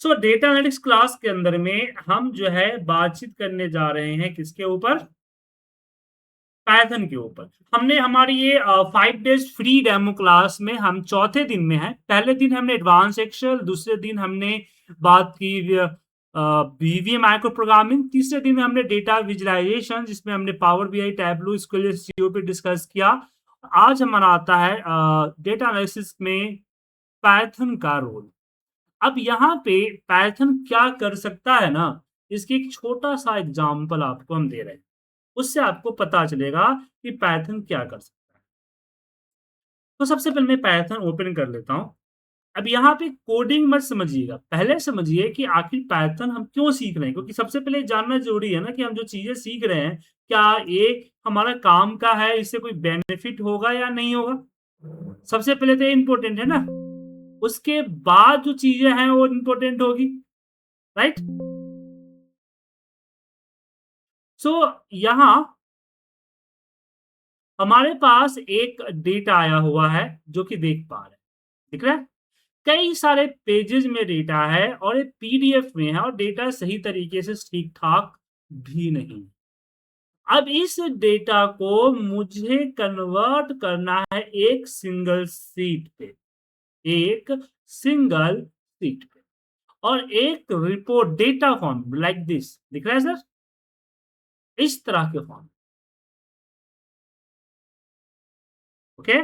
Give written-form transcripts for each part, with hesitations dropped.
सो data analytics class के अंदर में हम जो है बातचीत करने जा रहे हैं किसके ऊपर? पाइथन के ऊपर। हमने हमारी ये 5 डेज़ फ्री डेमो क्लास में हम चौथे दिन में हैं। पहले दिन हमने एडवांस एक्सेल, दूसरे दिन हमने बात की वीवीएम माइक्रो प्रोग्रामिंग, तीसरे दिन में हमने डेटा विजुअलाइजेशन जिसमें हमने power BI, tableau, SQL, SCO पे डिस्कस किया। आज हमारा आता है डेटा एनालिसिस में पाइथन का रोल। अब यहाँ पे पाइथन क्या कर सकता है ना, इसकी एक छोटा-सा एग्ज़ाम्पल आपको हम दे रहे हैं। उससे आपको पता चलेगा कि पाइथन क्या कर सकता है। तो सबसे पहले मैं पाइथन ओपन कर लेता हूँ। अब यहाँ पे कोडिंग मत समझिएगा, पहले समझिए कि आखिर पाइथन हम क्यों सीख रहे हैं? क्योंकि सबसे पहले जानना ज़रूरी है ना कि हम जो चीज़ें सीख रहे हैं, क्या ये हमारा काम का है, इससे कोई बेनिफिट होगा या नहीं होगा? सबसे पहले तो ये इम्पोर्टेंट है ना, उसके बाद जो चीज़ें हैं वो इम्पोर्टेंट होगी, राइट? सो यहाँ हमारे पास एक डेटा आया हुआ है जो कि देख पा रहे हैं, दिख रहा है? कई सारे पेजेज़ में डेटा है और ये पीडीएफ में है और डेटा सही तरीके से ठीक-ठाक भी नहीं। अब इस डेटा को मुझे कन्वर्ट करना है एक सिंगल शीट पे, एक सिंगल शीट पे और एक report data form like this दिख रहा है सर? इस तरह के फॉर्म, ओके?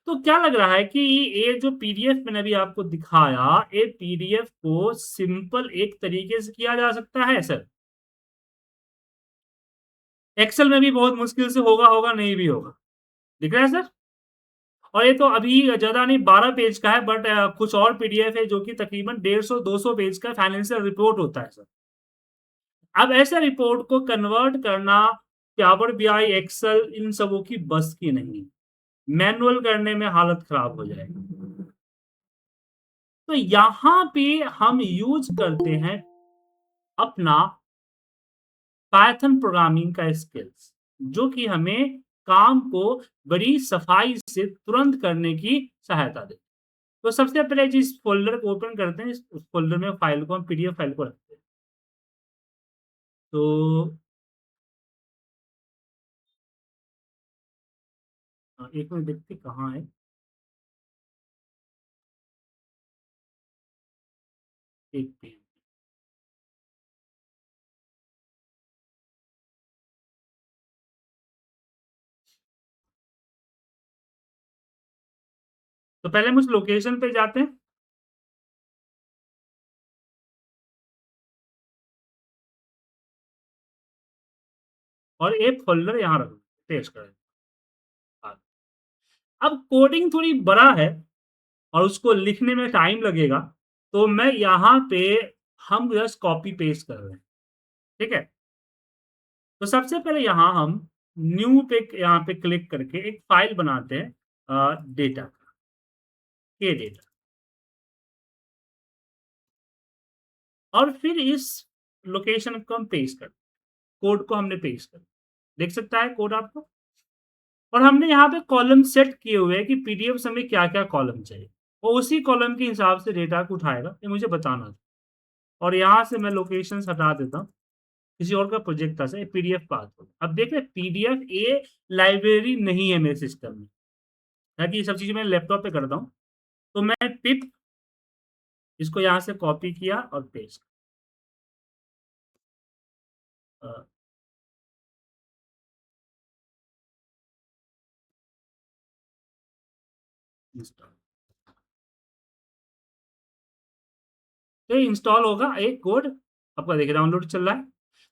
तो क्या लग रहा है कि ये जो पीडीएफ मैंने अभी आपको दिखाया, ये पीडीएफ को सिंपल एक तरीके से किया जा सकता है सर। एक्सेल में भी बहुत मुश्किल से होगा, नहीं भी होगा। दिख रहा है सर? और ये तो अभी ज़्यादा नहीं 12 पेज का है बट कुछ और पीडीएफ है जो कि तकरीबन 150-200 पेज का फाइनेंशियल रिपोर्ट होता है सर। अब ऐसे रिपोर्ट को कन्वर्ट करना पावर बीआई, एक्सेल इन सबों की बस की नहीं। मैनुअल करने में हालत खराब हो जाएगी। तो यहाँ पे हम यूज़ करते हैं अपना पाइथन प्रोग्रामिंग का स्किल्स, जो कि हमें काम को बड़ी सफाई से तुरंत करने की सहायता देता है। तो सबसे पहले जिस फ़ोल्डर को ओपन करते हैं, उस फ़ोल्डर में फ़ाइल को हम पीडीएफ फ़ाइल को रखते हैं। तो एक मिनट देखते हैं कहाँ है? एक पेज। तो पहले हम उस लोकेशन पे जाते हैं और एक फ़ोल्डर यहाँ रख पेस्ट कर देते हैं। अब कोडिंग थोड़ी बड़ा है और उसको लिखने में टाइम लगेगा, तो मैं यहाँ पे हम जस्ट कॉपी पेस्ट कर रहे हैं, ठीक है? तो सबसे पहले यहाँ हम न्यू पे यहाँ पे क्लिक करके एक फ़ाइल बनाते हैं डेटा का, ये डेटा और फिर इस लोकेशन को हम पेस्ट कर कोड को हमने पेस्ट कर दिख सकता है कोड आपको? और हमने यहाँ पे कॉलम सेट किए हुए हैं कि पीडीएफ में क्या-क्या कॉलम चाहिए। वो उसी कॉलम के हिसाब से डेटा को उठाएगा, ये मुझे बताना था। और यहाँ से मैं लोकेशंस हटा देता हूँ, किसी और का प्रोजेक्ट था सर, ये पीडीएफ पाथ होगा। अब देखिए पीडीएफ ये लाइब्रेरी नहीं है मेरे सिस्टम में, ताकि ये सब चीज़ें मैं लैपटॉप पे करता हूँ। तो मैं पिप इसको यहाँ से कॉपी किया और पेस्ट अ, इंस्टॉल। तो ये इंस्टॉल होगा एक कोड, आपका देखिए डाउनलोड चल रहा है।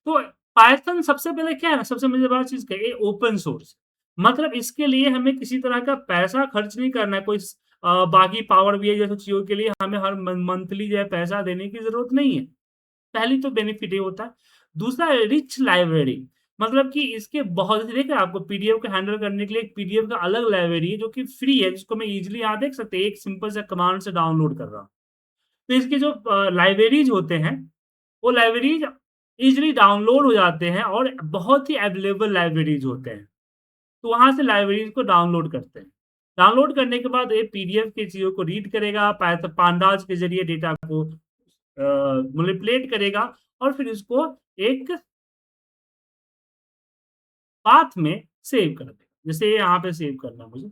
तो पाइथन सबसे पहले क्या है ना, सबसे मज़ेदार चीज़ क्या है, ये ओपन सोर्स मतलब इसके लिए हमें किसी तरह का पैसा खर्च नहीं करना है, कोई बाकी पावर बीआई जैसी चीज़ों के लिए हमें हर मंथली जो है पैसा देने की ज़रूरत नहीं है। पहली तो बेनिफिट ये होता है। दूसरा रिच लाइब्रेरी मतलब कि इसके बहुत देखिए आपको पीडीएफ को हैंडल करने के लिए एक पीडीएफ का अलग लाइब्रेरी है जो कि फ्री है, जिसको मैं ईज़िली यहाँ देख सकते हैं, एक सिंपल सा कमांड से डाउनलोड कर रहा हूँ। तो इसके जो लाइब्रेरीज़ होते हैं, वो लाइब्रेरीज़ ईज़िली डाउनलोड हो जाते हैं और बहुत ही अवेलेबल लाइब्रेरीज़ होते हैं। तो वहाँ से लाइब्रेरीज़ को डाउनलोड करते हैं। डाउनलोड करने के बाद ये पीडीएफ के चीजों को रीड करेगा, पांडाज के जरिए डेटा को मैनिपुलेट करेगा और फिर उसको एक पाथ में सेव कर देगा। जैसे यहाँ पे सेव करना है मुझे,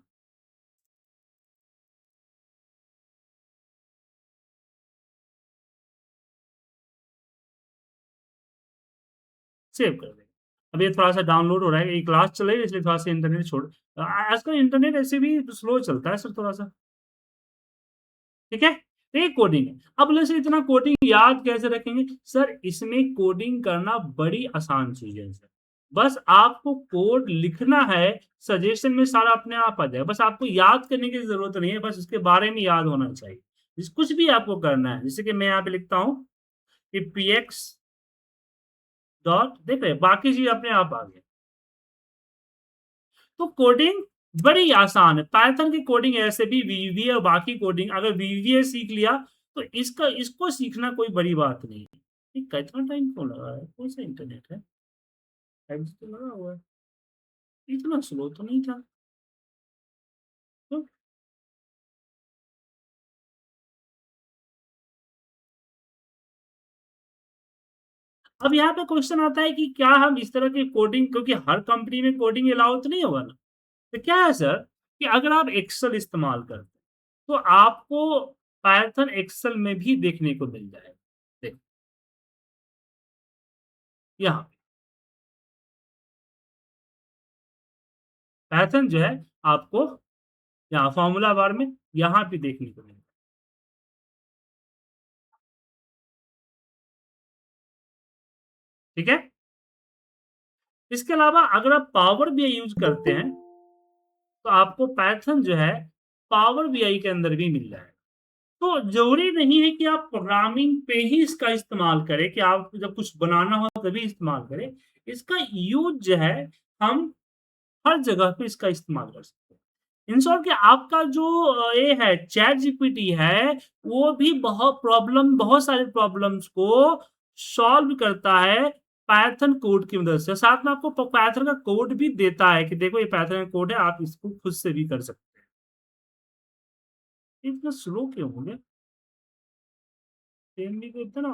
सेव कर देगा। अब ये थोड़ा सा डाउनलोड हो रहा है, ये क्लास चल रही है इसलिए थोड़ा सा इंटरनेट छोड़, आजकल इंटरनेट ऐसे भी स्लो चलता है सर थोड़ा सा, ठीक है। तो ये कोडिंग है। अब बोले सर इतना कोडिंग याद कैसे रखेंगे? सर इसमें कोडिंग करना बड़ी आसान चीज है सर, बस आपको कोड लिखना है, सजेशन में सारा अपने आप आ जाए, बस आपको याद करने की जरूरत नहीं है, बस उसके बारे में याद होना चाहिए। कुछ भी आपको करना है, जैसे कि मैं यहाँ पे लिखता हूँ कि px डॉट, देख रहे बाकी चीज अपने आप आ गया। तो कोडिंग बड़ी आसान है, पाइथन की कोडिंग ऐसे भी वीवीए और बाकी कोडिंग, अगर वीवीए सीख लिया तो इसको सीखना कोई बड़ी बात नहीं है। कितना टाइम क्यों लगा है? कौन सा इंटरनेट है? 5G तो लगा हुआ है, इतना स्लो तो नहीं था। तो अब यहाँ पे क्वेश्चन आता है कि क्या हम इस तरह की कोडिंग, क्योंकि हर कंपनी में कोडिंग अलाउ तो नहीं होगा ना, तो क्या है सर कि अगर आप एक्सेल इस्तेमाल करते हैं तो आपको पाइथन एक्सेल में भी देखने को मिल जाएगा। देखो यहाँ पाइथन जो है आपको यहाँ फॉर्मूला बार में यहाँ पे देखने को मिलेगा, ठीक है। इसके अलावा अगर आप पावर बीआई यूज करते हैं तो आपको पाइथन जो है पावर बीआई के अंदर भी मिल जाएगा। तो जरूरी नहीं है कि आप प्रोग्रामिंग पे ही इसका इस्तेमाल करें, कि आप जब कुछ बनाना हो तभी इस्तेमाल करें। इसका यूज जो है हम हर जगह पे इसका इस्तेमाल कर सकते हैं। इन शॉर्ट कि आपका जो ये है चैट जीपीटी है, वो भी बहुत सारे प्रॉब्लम्स को सॉल्व करता है पाइथन कोड की मदद से। साथ में आपको पाइथन का कोड भी देता है कि देखो ये पाइथन का कोड है, आप इसको खुद से भी कर सकते हैं। इतना स्लो क्यों हो गया? 10 MB को इतना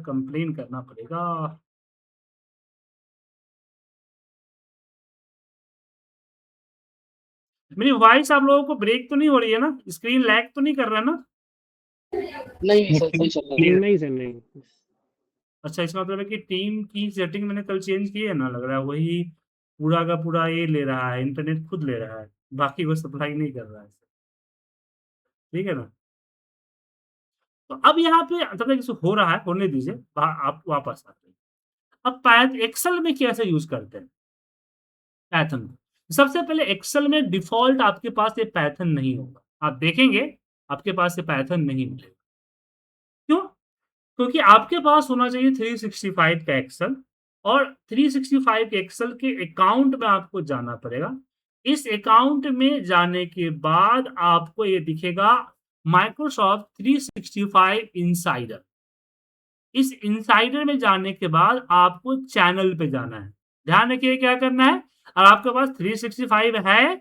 कंप्लेन करना पड़ेगा। मेरी वॉइस आप लोगों को ब्रेक तो नहीं हो रही है ना? स्क्रीन लैग तो नहीं कर रहा है ना? नहीं सर, सही चल रहा है। नहीं सर नहीं। अच्छा, इसका मतलब है कि टीम की सेटिंग मैंने कल चेंज की है ना, लग रहा है वही पूरा का पूरा ये ले रहा है, इंटरनेट खुद ले रहा है, बाकी वो सप्लाई नहीं कर रहा है, ठीक है ना। तो अब यहाँ पे जब तक इसको हो रहा है, होने दीजिए, आप वापस आते हैं। अब पायथ एक्सेल में कैसे यूज करते हैं पैथन को? सबसे पहले एक्सेल में डिफॉल्ट आपके पास ये पैथन नहीं होगा, आप देखेंगे आपके पास ये पैथन नहीं मिलेगा। क्यों? क्योंकि आपके पास होना चाहिए 365 का एक्सेल, और 365 के एक्सेल के अकाउंट में आपको जाना पड़ेगा। इस अकाउंट में जाने के बाद आपको ये दिखेगा माइक्रोसॉफ्ट 365 इनसाइडर। इस इनसाइडर में जाने के बाद आपको चैनल पे जाना है। ध्यान रखिए क्या करना है, और आपके पास 365 है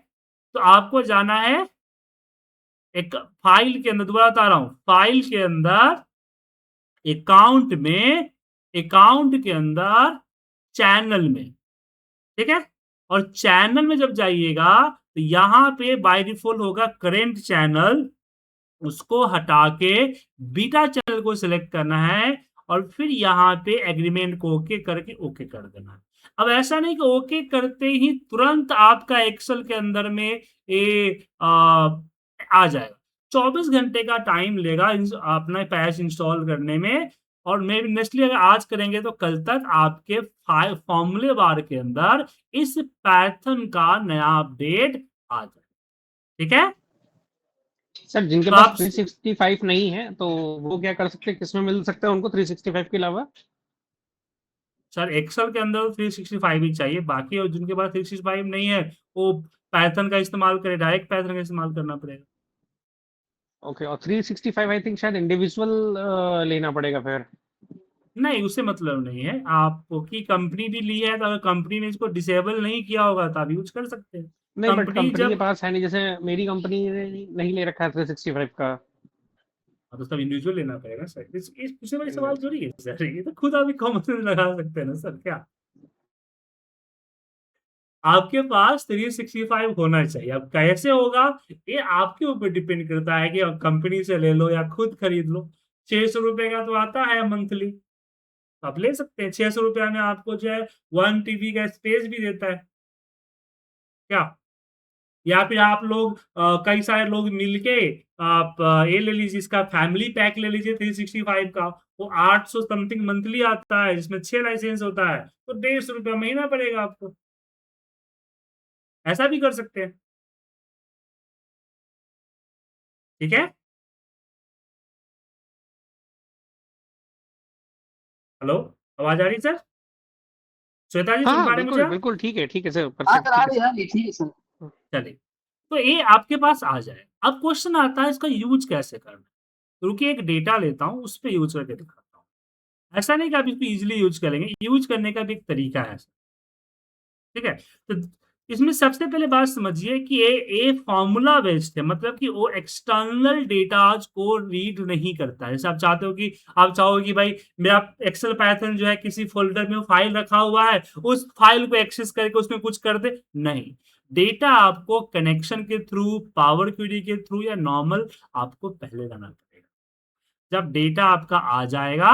तो आपको जाना है एक फाइल के अंदर, दोबारा बता रहा हूं, फाइल के अंदर, अकाउंट में, अकाउंट के अंदर चैनल में, ठीक है। और चैनल में जब जाइएगा तो यहां पे बाय डिफॉल्ट होगा करेंट चैनल, उसको हटा के बीटा चैनल को सिलेक्ट करना है, और फिर यहाँ पे एग्रीमेंट को ओके करके ओके कर देना है। अब ऐसा नहीं कि ओके करते ही तुरंत आपका एक्सेल के अंदर में ये आ जाएगा। 24 घंटे का टाइम लेगा अपना पैच इंस्टॉल करने में, और मे बी नेक्स्टली अगर आज करेंगे तो कल तक आपके फॉर्मूले बार के अंदर इस पैथन का नया अपडेट आ जाए, ठीक है। सर जिनके तो पास आप 365 नहीं है तो वो क्या कर सकते हैं, किसमें मिल सकता है उनको 365 के अलावा? सर एक्सेल के अंदर तो 365 ही चाहिए, बाकी और जिनके पास 365 नहीं है वो पाइथन का इस्तेमाल करे, डायरेक्ट पाइथन का इस्तेमाल करना पड़ेगा। ओके, और 365 आई थिंक शायद इंडिविजुअल लेना पड़ेगा फिर। नहीं, उससे मतलब नहीं है। आपकी कंपनी भी ली है, तो अगर कंपनी ने इसको डिसेबल नहीं किया होगा तो आप यूज कर सकते हैं। नहीं, बट कंपनी कंपनी के जब पास है नहीं, जैसे मेरी कंपनी ने नहीं ले रखा है 365 का। हाँ, तो सब इंडिविजुअल लेना पड़ेगा सर। इस पूछने वाली सवाल इन- थोड़ी है सर, ये तो खुद आप कॉमन सेंस लगा सकते हैं ना सर। क्या आपके पास 365 होना चाहिए, अब कैसे होगा ये आपके ऊपर डिपेंड करता है कि आप कंपनी से ले लो या खुद खरीद लो। 600 रुपए का तो आता है मंथली, आप ले सकते हैं। 600 रुपया में आपको जो है 1 TB का स्पेस भी देता है। क्या या फिर आप लोग कई सारे लोग मिलके आप ये ले लीजिए, इसका फैमिली पैक ले लीजिए 365 का। वो 800 समथिंग मंथली आता है, जिसमें 6 लाइसेंस होता है, तो 150 रुपया महीना पड़ेगा आपको। ऐसा भी कर सकते हैं। ठीक है। हेलो, आवाज आ रही सर? श्वेता जी हाँ सुन हाँ, पा रहे हैं मुझे बिल्कुल आप? बिल्कुल, ठीक है सर, हाँ परफेक्ट, सर, ठीक आ है रही सर। है, आ रही है, ठीक है सर। चलिए, तो ये आपके पास आ जाए। अब क्वेश्चन आता है इसका यूज कैसे करना है। रुकिए, एक डेटा लेता हूं, उस पर यूज करके दिखाता हूँ। ऐसा नहीं कि आप इसको इजिली यूज करेंगे, यूज करने का भी एक तरीका है। ठीक है। तो इसमें सबसे पहले बात समझिए कि ये फॉर्मूला बेस्ड है, मतलब कि वो एक्सटर्नल डेटाज को रीड नहीं करता है। जैसे आप चाहते हो कि आप चाहो कि भाई मेरा एक्सेल पाइथन जो है किसी फोल्डर में फाइल रखा हुआ है, उस फाइल को एक्सेस करके उसमें कुछ कर दे, नहीं। डेटा आपको कनेक्शन के थ्रू, पावर क्वेरी के थ्रू या नॉर्मल आपको पहले लाना पड़ेगा। जब डेटा आपका आ जाएगा,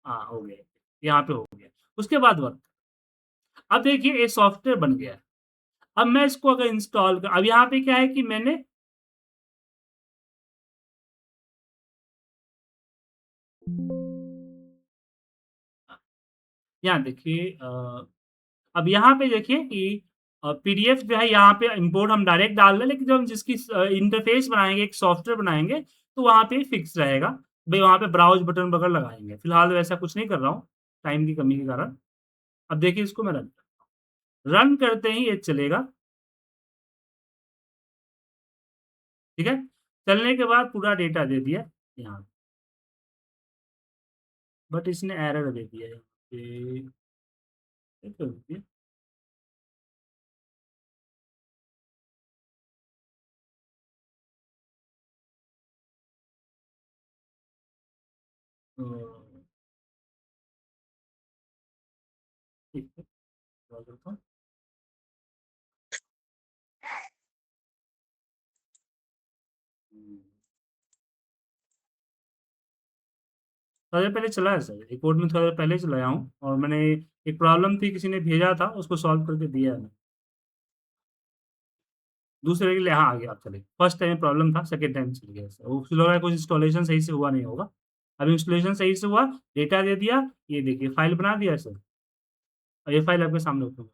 हाँ हो गया, यहाँ पे हो गया, उसके बाद वर्क। अब देखिए ये सॉफ्टवेयर बन गया है। अब मैं इसको अगर इंस्टॉल कर, अब यहाँ पे क्या है कि मैंने यहाँ देखिए अब यहाँ पे देखिए कि पीडीएफ जो है यहाँ पे इंपोर्ट हम डायरेक्ट डाल रहे हैं, लेकिन जब हम जिसकी इंटरफेस बनाएंगे, एक सॉफ्टवेयर बनाएंगे, तो वहाँ पे फिक्स रहेगा भाई, वहाँ पे ब्राउज बटन वगैरह लगाएंगे। फिलहाल वैसा कुछ नहीं कर रहा हूँ, टाइम की कमी के कारण। अब देखिए इसको मैं रन करते ही ये चलेगा। ठीक है। चलने के बाद पूरा डेटा दे दिया यहाँ, बट इसने एरर दे दिया यहाँ पे। एक तो रुकिए। अ, ठीक है, क्या करता हूँ। थोड़ा देर पहले चला है सर, रिपोर्ट में थोड़ा देर पहले चलाया हूँ, और मैंने एक प्रॉब्लम थी, किसी ने भेजा था, उसको सॉल्व करके दिया है। दूसरे के लिए हाँ आ गया, आप चले। फर्स्ट टाइम प्रॉब्लम था, सेकंड टाइम चल गया सर। वो लग रहा है कुछ इंस्टॉलेशन सही से हुआ नहीं होगा। अभी इंस्टॉलेशन सही से हुआ, डेटा दे दिया, ये देखिए फाइल बना दिया सर। और ये फाइल आपके सामने ओपन,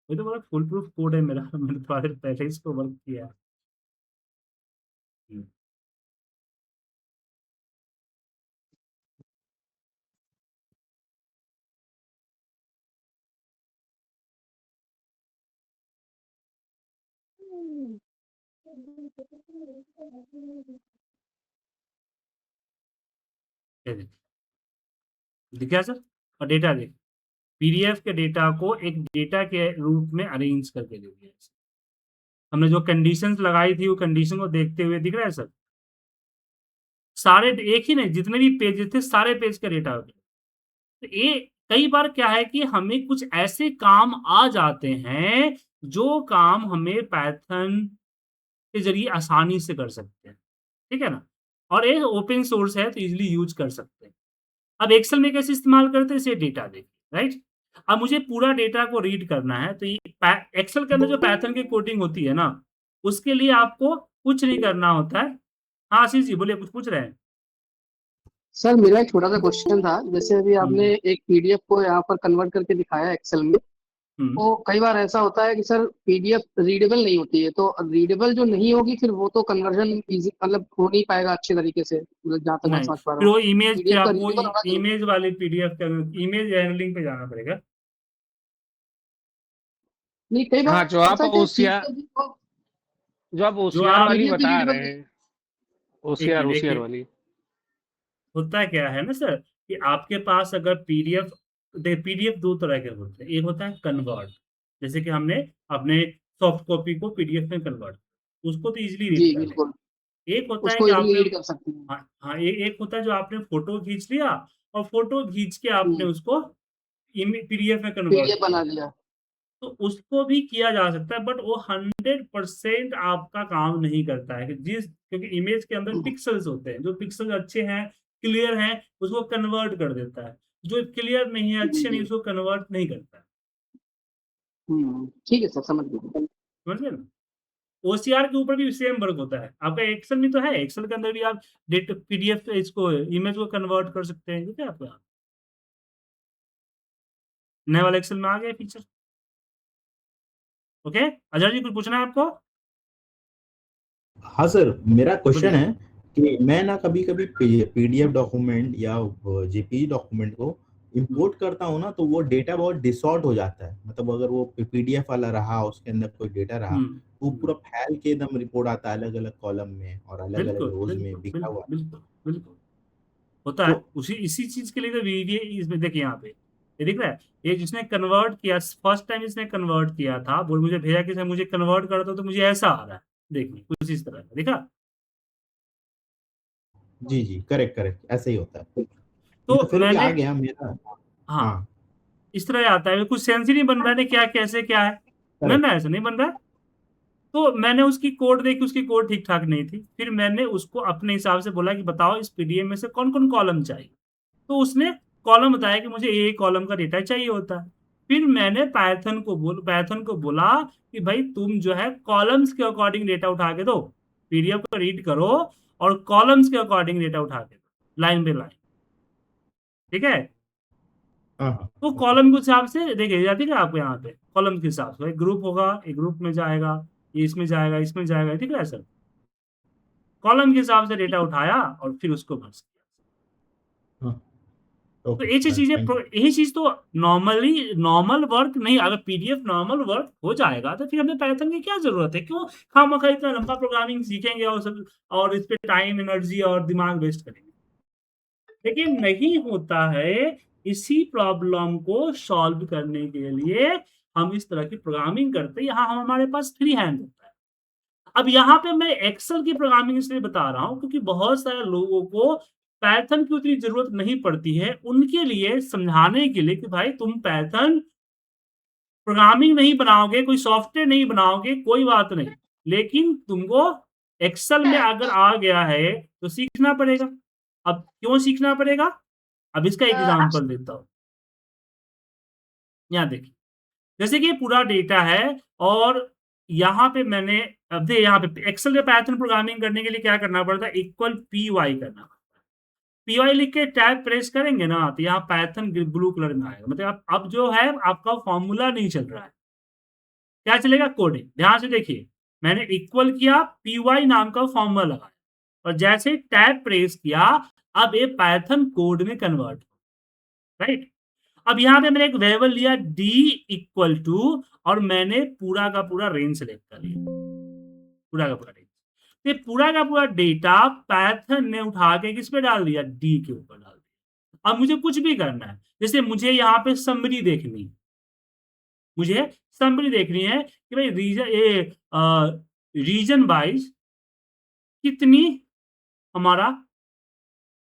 ये तो बड़ा फुल प्रूफ कोड है मेरा। मैंने थोड़ा देर पहले इसको वर्क किया है। हम्म, ये देखिए, दिख गया सर। और डेटा देखिए, पीडीएफ के डेटा को एक डेटा के रूप में अरेंज करके दे दिया। हमने जो कंडीशंस लगाई थी, वो कंडीशन को देखते हुए दिख रहा है सर। सारे एक ही नहीं, जितने भी पेज थे सारे पेज का डेटा हो गया। तो ये कई बार क्या है कि हमें कुछ ऐसे काम आ जाते हैं जो काम हमें पाइथन के जरिए आसानी से कर सकते हैं। ठीक है ना। और ये ओपन सोर्स है तो इजीली यूज कर सकते हैं। अब एक्सेल में कैसे इस्तेमाल करते हैं, इसे डेटा देखिए, राइट। अब मुझे पूरा डेटा को रीड करना है, तो ये एक्सेल के अंदर जो पाइथन की कोडिंग होती है ना, उसके लिए आपको कुछ नहीं करना होता है। हाँ आशीष जी बोलिए, कुछ पूछ रहे हैं। सर मेरा एक छोटा सा क्वेश्चन था, जैसे अभी आपने हम्म एक पीडीएफ को यहाँ पर कन्वर्ट करके दिखाया एक्सेल में, हम्म तो कई बार ऐसा होता है कि सर पीडीएफ रीडेबल नहीं होती है, तो रीडेबल जो नहीं होगी फिर वो तो कन्वर्जन इजी मतलब हो नहीं पाएगा अच्छे तरीके से, मतलब जहाँ तक मैं नहीं, समझ पा रहा फिर हूँ। वो इमेज, फिर पीडीएफ का आपको रीडेबल होना जरूरी इमेज वाले पीडीएफ का इमेज हैंडलिंग पे जाना पड़ेगा। नहीं, कई बार हाँ, ऐसा है कि पीडीएफ जो आप जो ओसीआर आप वाली पीडीएफ भी बता रीडेबल रहे नहीं। हैं, एक ओसीआर मिनट, ओसीआर देखिए, वाली। होता क्या है ना सर कि आपके पास अगर पीडीएफ, पीडीएफ दो तरह के होते हैं, एक होता है कन्वर्ट, जैसे कि हमने अपने सॉफ्ट कॉपी को पीडीएफ में कन्वर्ट, उसको तो इजीली रीड जी कर बिल्कुल, लेंगे। एक होता है उसको कि इजीली आपने, रीड कर सकते हैं। हाँ हाँ, एक होता है जो आपने फोटो खींच लिया और फोटो खींच के आपने हम्म, उसको पीडीएफ में कन्वर्ट पीडीएफ बना किया, दिया। तो उसको भी किया जा सकता है, बट वो 100% आपका काम नहीं करता है कि क्योंकि इमेज के अंदर पिक्सेल्स होते हैं, जो पिक्सल अच्छे हैं, क्लियर हैं, उसको कन्वर्ट कर देता है, जो क्लियर नहीं है, जी अच्छे नहीं, जी। उसको कन्वर्ट नहीं करता है। ठीक है सर, समझ गए। समझ गए ना? ओसीआर के ऊपर भी सेम वर्क होता है, आपका एक्सेल में तो है, एक्सेल के अंदर भी आप डेट पीडीएफ इसको इमेज को कन्वर्ट कर सकते हैं, ठीक है आपका नए वाला एक्सेल में आ गया फीचर। ओके, अजय जी कुछ पूछना है आपको? हाँ सर, मेरा क्वेश्चन बोलिए। है कि मैं ना कभी कभी पीडीएफ डॉक्यूमेंट या जेपीजी डॉक्यूमेंट को इंपोर्ट करता हूँ ना, तो वो डेटा बहुत डिसऑर्ट हो जाता है। मतलब अगर वो पीडीएफ वाला रहा, उसके अंदर कोई डेटा रहा, हम्म, तो वो हम्म, पूरा फैल के एकदम रिपोर्ट आता है अलग अलग कॉलम में और अलग अलग बिल्कुल रोज में बिल्कुल बिखरा बिल्कुल हुआ। बिल्कुल बिल्कुल होता तो है, उसी इसी चीज के लिए तो वीवीए इसमें देखिए यहाँ पे, ये दिख रहा है, ये जिसने कन्वर्ट किया फर्स्ट टाइम, इसने कन्वर्ट किया था, वो मुझे भेजा कि सर मुझे कन्वर्ट कर दो, तो मुझे ऐसा आ रहा है, देखिए कुछ इस तरह का दिखा। जी जी, करेक्ट करेक्ट, ऐसे ही होता है। नहीं तो तो फिर भी मैंने, आ गया मेरा। हाँ, हाँ, इस तरह आता है, कुछ सेंस ही नहीं बन रहा है क्या कैसे क्या है, मैं करेक्ट। ना ऐसा नहीं बन रहा है। तो मैंने उसकी कोड देखी, उसकी कोड ठीक ठाक नहीं थी, फिर मैंने उसको अपने हिसाब से बोला कि बताओ इस पीडीएफ में से कौन कौन कॉलम चाहिए, तो उसने कॉलम बताया कि मुझे ये कॉलम का डेटा चाहिए होता है। फिर मैंने पाइथन को बोला कि भाई तुम जो है कॉलम्स के अकॉर्डिंग डेटा उठा के दो, पीडीएफ को रीड करो और कॉलम्स के अकॉर्डिंग डेटा उठा के दो, लाइन बाय लाइन, ठीक है। हाँ हाँ, तो ओके। कॉलम के हिसाब से देखिए जाती है आपको यहाँ पे, कॉलम के हिसाब से एक ग्रुप होगा, एक ग्रुप में जाएगा, ये इसमें जाएगा, इसमें जाएगा, ठीक है सर। कॉलम के हिसाब से डेटा उठाया और फिर उसको भर दिया। हाँ, तो ओके, ये चीजें, थैंक यू। यही चीज तो नॉर्मल वर्क नहीं, अगर पीडीएफ नॉर्मल वर्क हो जाएगा तो फिर हमें पाइथन की क्या जरूरत है, क्यों खामखा इतना लंबा प्रोग्रामिंग सीखेंगे और सब, और इस पे टाइम एनर्जी और दिमाग वेस्ट करेंगे। लेकिन नहीं होता है, इसी प्रॉब्लम को सॉल्व करने के लिए हम इस तरह की प्रोग्रामिंग करते हैं, यहाँ हमारे पास फ्री हैंड होता है। अब यहाँ पे मैं एक्सेल की प्रोग्रामिंग इसलिए बता रहा हूं क्योंकि बहुत सारे लोगों को पाइथन की उतनी जरूरत नहीं पड़ती है, उनके लिए समझाने के लिए कि भाई तुम पाइथन प्रोग्रामिंग नहीं बनाओगे, कोई सॉफ्टवेयर नहीं बनाओगे, कोई बात नहीं, लेकिन तुमको एक्सेल में अगर आ गया है तो सीखना पड़ेगा। अब क्यों सीखना पड़ेगा, अब इसका एग्जांपल देता हूं। यहाँ देखिए, जैसे कि ये पूरा डेटा है और यहाँ पे मैंने, अब देखिए यहाँ पे एक्सेल में पाइथन प्रोग्रामिंग करने के लिए क्या करना पड़ता है, इक्वल पी वाई करना पड़ता है। पी वाई लिख के टैब प्रेस करेंगे ना तो यहाँ पाइथन ब्लू कलर में आएगा, मतलब अब जो है आपका फॉर्मूला नहीं चल रहा है, क्या चलेगा, कोडिंग। ध्यान से देखिए, मैंने इक्वल किया, पी वाई नाम का फॉर्मूला लगाया और जैसे टैब प्रेस किया, अब ये पाइथन कोड में कन्वर्ट, राइट। अब यहाँ पे मैंने एक वेरिएबल लिया डी इक्वल टू, और मैंने पूरा का पूरा रेंज सेलेक्ट कर लिया, पूरा का पूरा रेंज, ये पूरा का पूरा डेटा पाइथन ने उठा के किस पे डाल दिया, डी के ऊपर डाल दिया। अब मुझे कुछ भी करना है, जैसे मुझे यहाँ पे समरी देखनी है, मुझे समरी देखनी है कि भाई रीजन वाइज कितनी हमारा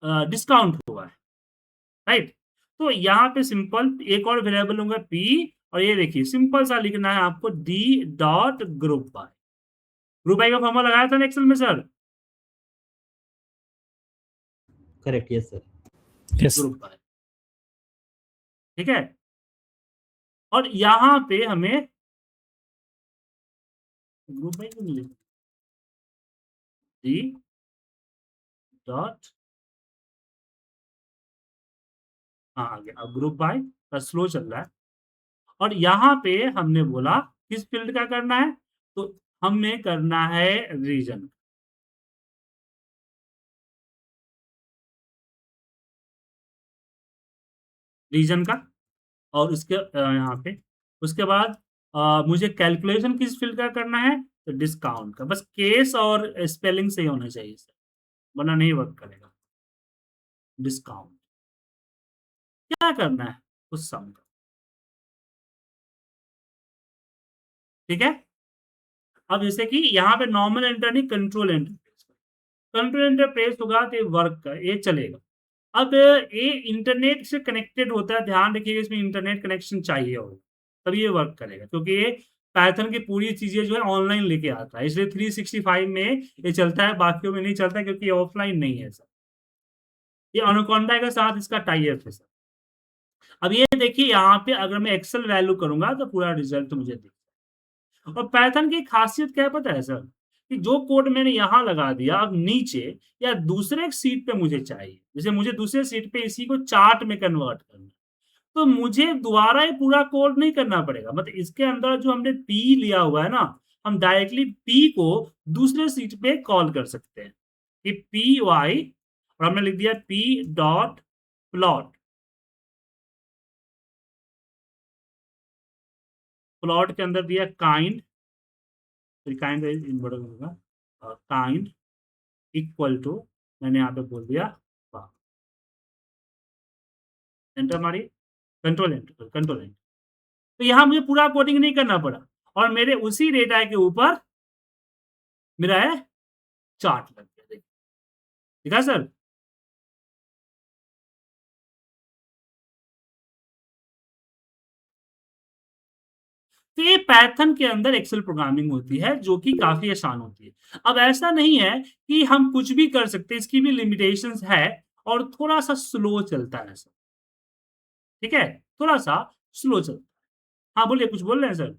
डिस्काउंट हुआ है, राइट। तो यहाँ पे सिंपल एक और वेरिएबल होगा पी, और ये देखिए सिंपल सा लिखना है आपको D dot group by. Group by का फॉर्मूला लगाया था ना एक्सेल में sir, correct, yes sir. Yes. Group by, ठीक है। और यहाँ पे हमें ग्रुप बाय क्यों नहीं लिखा, डी डॉट, हाँ आ गया, अब ग्रुप बाय का स्लो चल रहा है। और यहाँ पे हमने बोला किस फील्ड का करना है, तो हमें करना है रीजन, रीजन का, और उसके यहाँ पे उसके बाद मुझे कैलकुलेशन किस फील्ड का करना है, तो डिस्काउंट का। बस केस और स्पेलिंग सही होना चाहिए सर, वरना नहीं वर्क करेगा। डिस्काउंट। क्या करना है, उस सम का, ठीक है। अब जैसे कि यहाँ पे नॉर्मल एंटर नहीं, control enter, control enter press होगा तो ये वर्क का ये चलेगा। अब ये इंटरनेट से कनेक्टेड होता है, ध्यान रखिएगा इसमें इंटरनेट कनेक्शन चाहिए होगा तभी ये वर्क करेगा, क्योंकि ये पाइथन की पूरी चीजें जो है ऑनलाइन लेके आता है, इसलिए 365 में ये चलता है, बाकियों में नहीं चलता क्योंकि ये ऑफलाइन नहीं है सर। ये एनाकोंडा के साथ इसका टाई अप है सर। अब ये देखिए यहाँ पे अगर मैं एक्सेल वैल्यू करूंगा तो पूरा रिजल्ट मुझे दिखेगा। और पाइथन की खासियत क्या है पता है सर, कि जो कोड मैंने यहाँ लगा दिया अब नीचे या दूसरे सीट पे मुझे चाहिए, जैसे मुझे दूसरे सीट पे इसी को चार्ट में कन्वर्ट करना है, तो मुझे दोबारा ये पूरा कोड नहीं करना पड़ेगा। मतलब इसके अंदर जो हमने पी लिया हुआ है ना, हम डायरेक्टली पी को दूसरे सीट पे कॉल कर सकते हैं कि पी वाई, और हमने लिख दिया पी डॉट प्लॉट। प्लॉट के अंदर दिया काइंड, काइंड इन्वर्टर होगा, काइंड इक्वल टू, मैंने यहाँ पे बोल दिया एंटर मारिए, कंट्रोल एंटर, कंट्रोल एंटर। तो यहाँ मुझे पूरा कोडिंग नहीं करना पड़ा, और मेरे उसी डेटा के ऊपर मेरा है चार्ट लग गया। देखिए दिखा सर। तो ये पाइथन के अंदर एक्सेल प्रोग्रामिंग होती है जो कि काफी आसान होती है। अब ऐसा नहीं है कि हम कुछ भी कर सकते हैं, इसकी भी लिमिटेशंस है और थोड़ा सा स्लो चलता है सर, ठीक है, थोड़ा सा स्लो चलता है। हाँ बोलिए, कुछ बोल रहे हैं सर।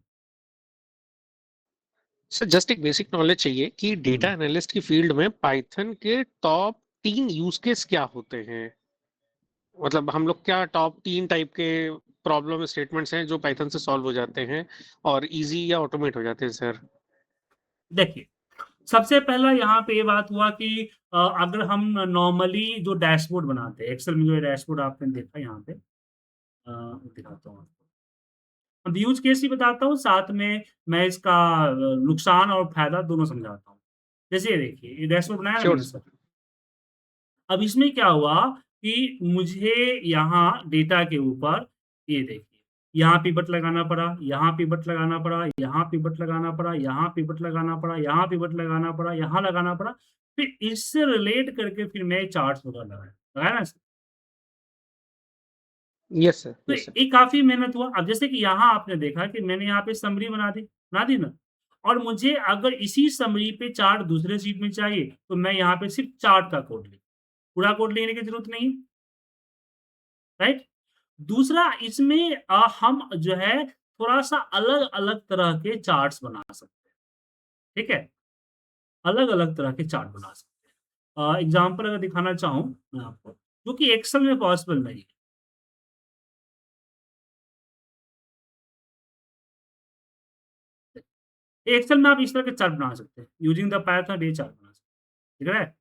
सर जस्ट एक बेसिक नॉलेज चाहिए कि डेटा एनालिस्ट की फील्ड में पाइथन के टॉप 3 यूज केस क्या होते हैं। मतलब हम लोग क्या टॉप 3 टाइप के प्रॉब्लम स्टेटमेंट्स हैं जो पाइथन से सॉल्व हो जाते हैं और इजी या ऑटोमेट हो जाते हैं सर। देखिए सबसे पहला यहाँ पे ये बात हुआ कि अगर हम नॉर्मली जो डैशबोर्ड बनाते हैं एक्सेल में, जो डैशबोर्ड आपने देखा यहाँ पे, दिखाता हूँ आपको। अब यूज केस ही बताता हूँ, साथ में मैं इसका नुकसान और फायदा दोनों समझाता हूँ। जैसे ये देखिए, ये डैशबोर्ड बनाया ना श्योर मैंने सर। सर। अब इसमें क्या हुआ कि मुझे यहाँ डेटा के ऊपर ये देखिए, यहाँ पिवट लगाना पड़ा, यहाँ पिवट लगाना पड़ा, यहाँ पिवट लगाना पड़ा, यहाँ पिवट लगाना पड़ा, यहाँ पिवट लगाना पड़ा, यहाँ लगाना पड़ा, फिर इससे रिलेट करके फिर मैं चार्ट्स वगैरह लगाया ना सर। यस सर, तो यस सर। ये काफी मेहनत हुआ। अब जैसे कि यहाँ आपने देखा कि मैंने यहाँ पे समरी बना दी ना, और मुझे अगर इसी समरी पे चार्ट दूसरे सीट में चाहिए तो मैं यहाँ पे सिर्फ चार्ट का कोड लिख, पूरा कोड लिखने की जरूरत नहीं, राइट। दूसरा इसमें हम जो है थोड़ा सा अलग अलग तरह के चार्ट्स बना सकते हैं, ठीक है, अलग अलग तरह के चार्ट बना सकते हैं। एग्जाम्पल अगर दिखाना चाहूँ मैं आपको, जो कि एक्सेल में पॉसिबल नहीं है। एक्सेल में आप इस तरह के चार्ट बना सकते हैं, यूजिंग द पाइथन ये चार्ट बना सकते हैं, ठीक है।